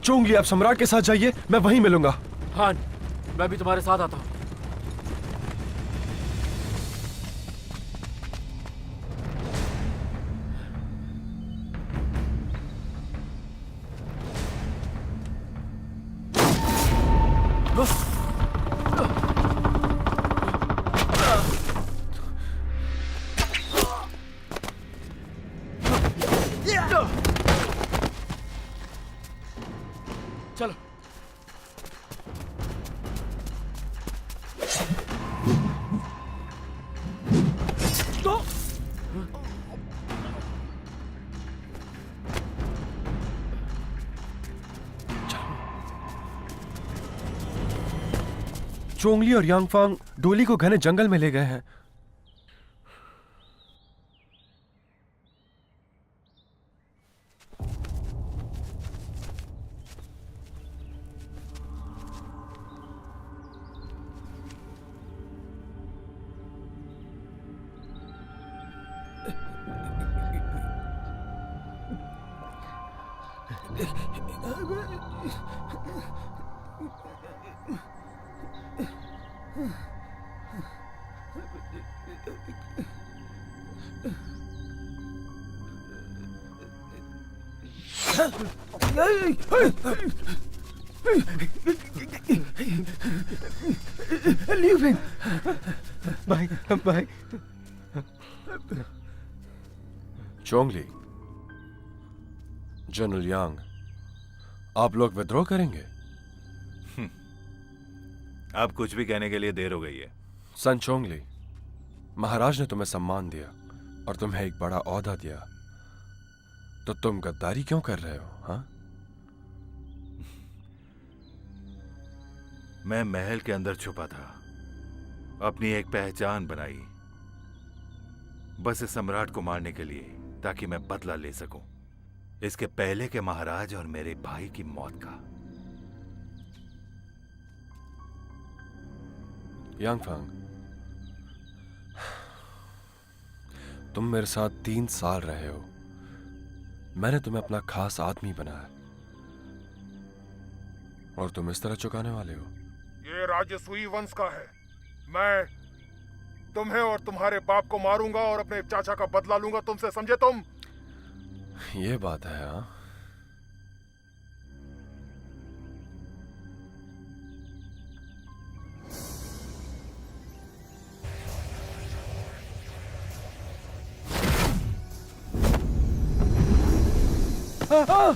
चोंगली, आप सम्राट के साथ जाइए, मैं वहीं मिलूंगा। हान, मैं भी तुम्हारे साथ आता हूँ। चलो। चोंगली और यांगफांग डोली को घने जंगल में ले गए हैं। Leave him. भाई, भाई। चोंगली, जनरल यांग, आप लोग विद्रोह करेंगे? अब कुछ भी कहने के लिए देर हो गई है। सन चोंगली, महाराज ने तुम्हें सम्मान दिया और तुम्हें एक बड़ा ओहदा दिया, तो तुम गद्दारी क्यों कर रहे हो? हाँ? मैं महल के अंदर छुपा था, अपनी एक पहचान बनाई, बस इस सम्राट को मारने के लिए, ताकि मैं बदला ले सकूं इसके पहले के महाराज और मेरे भाई की मौत का। यांगफांग, तुम मेरे साथ 3 साल रहे हो। मैंने तुम्हें अपना खास आदमी बनाया और तुम इस तरह चुकाने वाले हो। ये राज्य सुई वंश का है। मैं तुम्हें और तुम्हारे बाप को मारूंगा और अपने चाचा का बदला लूंगा तुमसे, समझे तुम? ये बात है हाँ।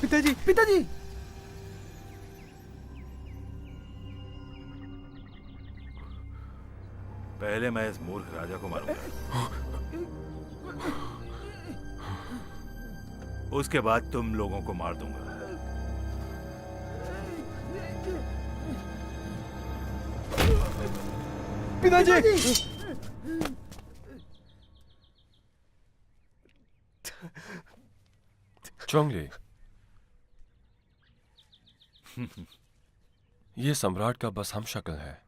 पिताजी, पिताजी! पहले मैं इस मूर्ख राजा को मारूंगा, उसके बाद तुम लोगों को मार दूंगा। पिताजी! चोंगली, ये सम्राट का बस हम शक्ल है।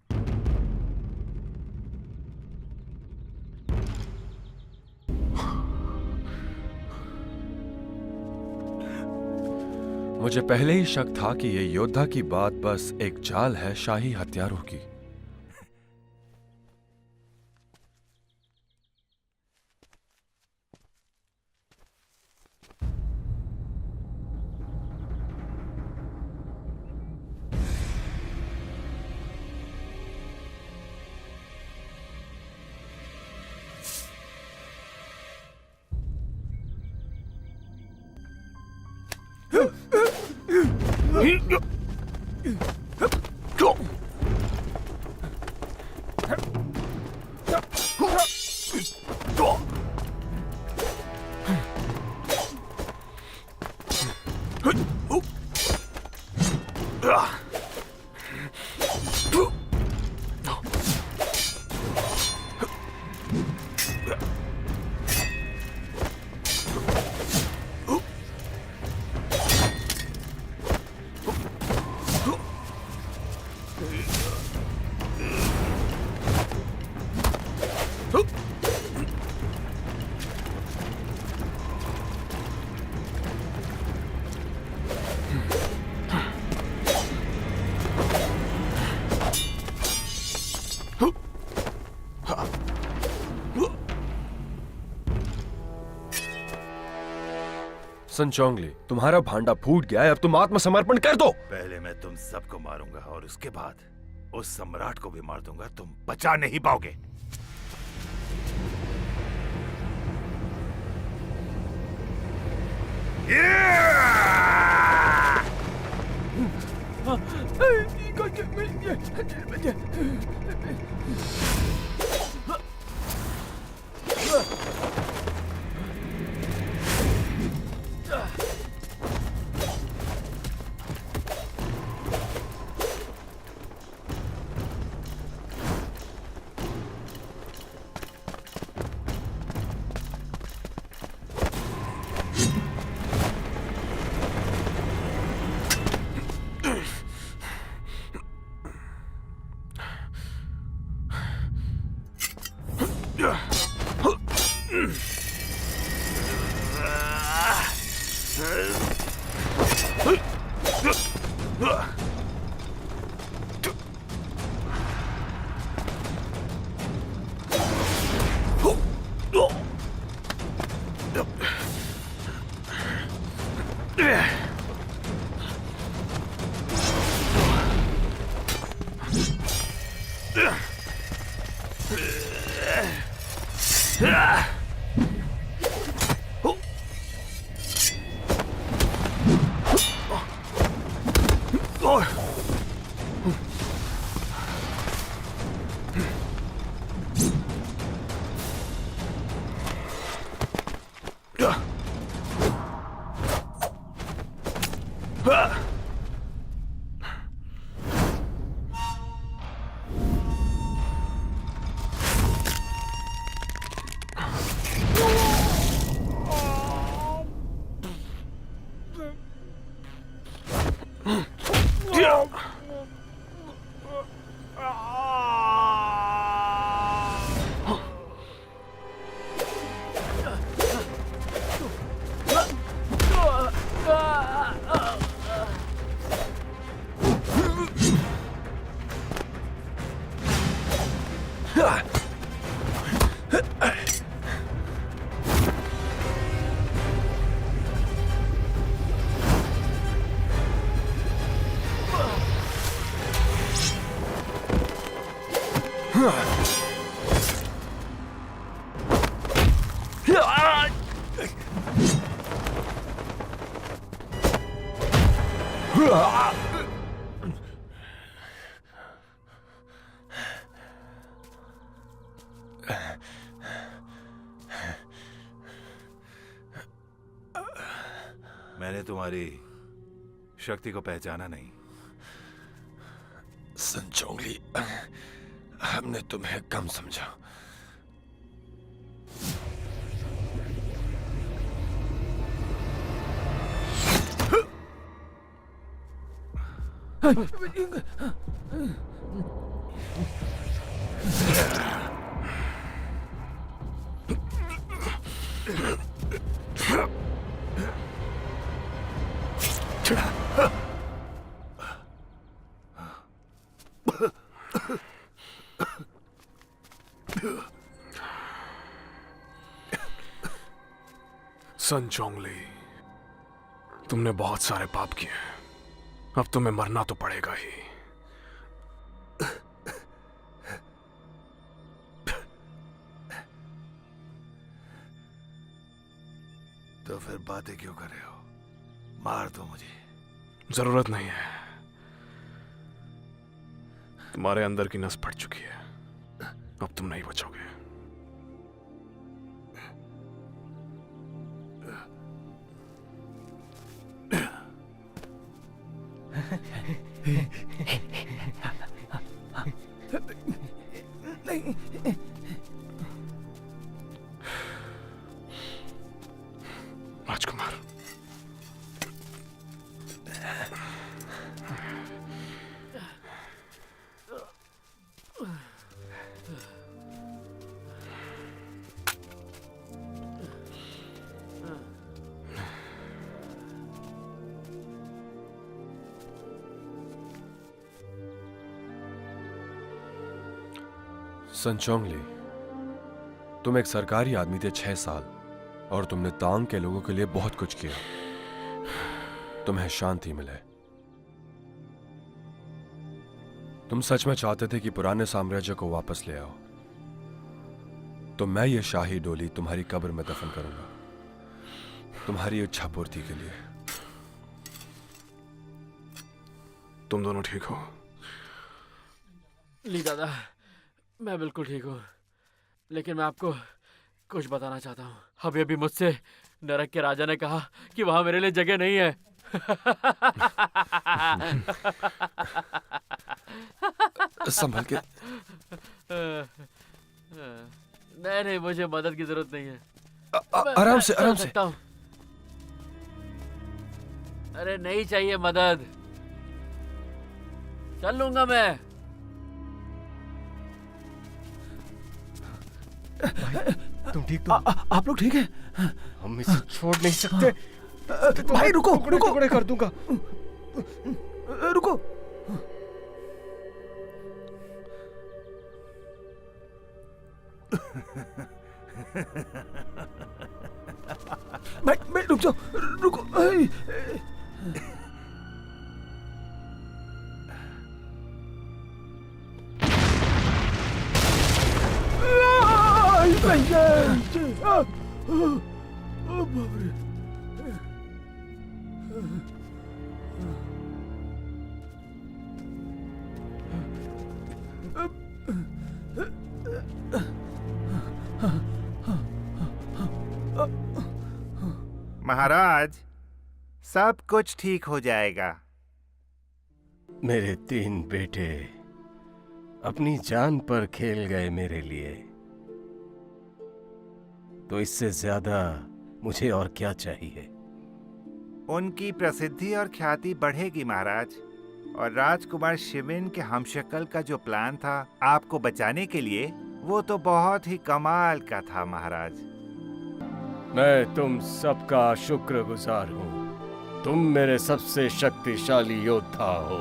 मुझे पहले ही शक था कि ये योद्धा की बात बस एक चाल है शाही हथियारों की। सन चोंगली, तुम्हारा भांडा फूट गया है, अब तुम आत्मसमर्पण कर दो। पहले मैं तुम सबको मारूंगा और उसके बाद उस सम्राट को भी मार दूंगा। तुम बचा नहीं पाओगे। मैंने तुम्हारी शक्ति को पहचाना नहीं। सन चोंगली, हमने तुम्हें कम समझा। सन चोंगली, तुमने बहुत सारे पाप किए हैं, अब तुम्हें मरना तो पड़ेगा ही। तो फिर बातें क्यों कर रहे हो? मार दो मुझे। जरूरत नहीं है, तुम्हारे अंदर की नस फट चुकी है, अब तुम नहीं बचोगे। राजकुमार, सन चोंगली, तुम एक सरकारी आदमी थे 6 साल और तुमने तांग के लोगों के लिए बहुत कुछ किया। तुम्हें शांति मिले। तुम सच में चाहते थे कि पुराने साम्राज्य को वापस ले आओ, तो मैं ये शाही डोली तुम्हारी कब्र में दफन करूंगा, तुम्हारी इच्छा पूर्ति के लिए। तुम दोनों ठीक हो? ली दादा, मैं बिल्कुल ठीक हूँ, लेकिन मैं आपको कुछ बताना चाहता हूँ। अभी अभी मुझसे नरक के राजा ने कहा कि वहां मेरे लिए जगह नहीं है। संभल के। नहीं, मुझे मदद की जरूरत नहीं है। आराम से, आराम से। अरे नहीं चाहिए मदद, चल लूंगा मैं। तुम ठीक तो? आप लोग ठीक हैं? हम इसे छोड़ नहीं सकते। भाई रुको, टुकड़े रुको, टुकड़े कर दूंगा। रुको। भाई रुक जाओ, रुको। महाराज, सब कुछ ठीक हो जाएगा। मेरे 3 बेटे अपनी जान पर खेल गए मेरे लिए, तो इससे ज्यादा मुझे और क्या चाहिए? उनकी प्रसिद्धि और ख्याति बढ़ेगी महाराज, और राजकुमार शिविन के हमशक्ल का जो प्लान था आपको बचाने के लिए, वो तो बहुत ही कमाल का था महाराज। मैं तुम सबका शुक्रगुजार हूँ। तुम मेरे सबसे शक्तिशाली योद्धा हो।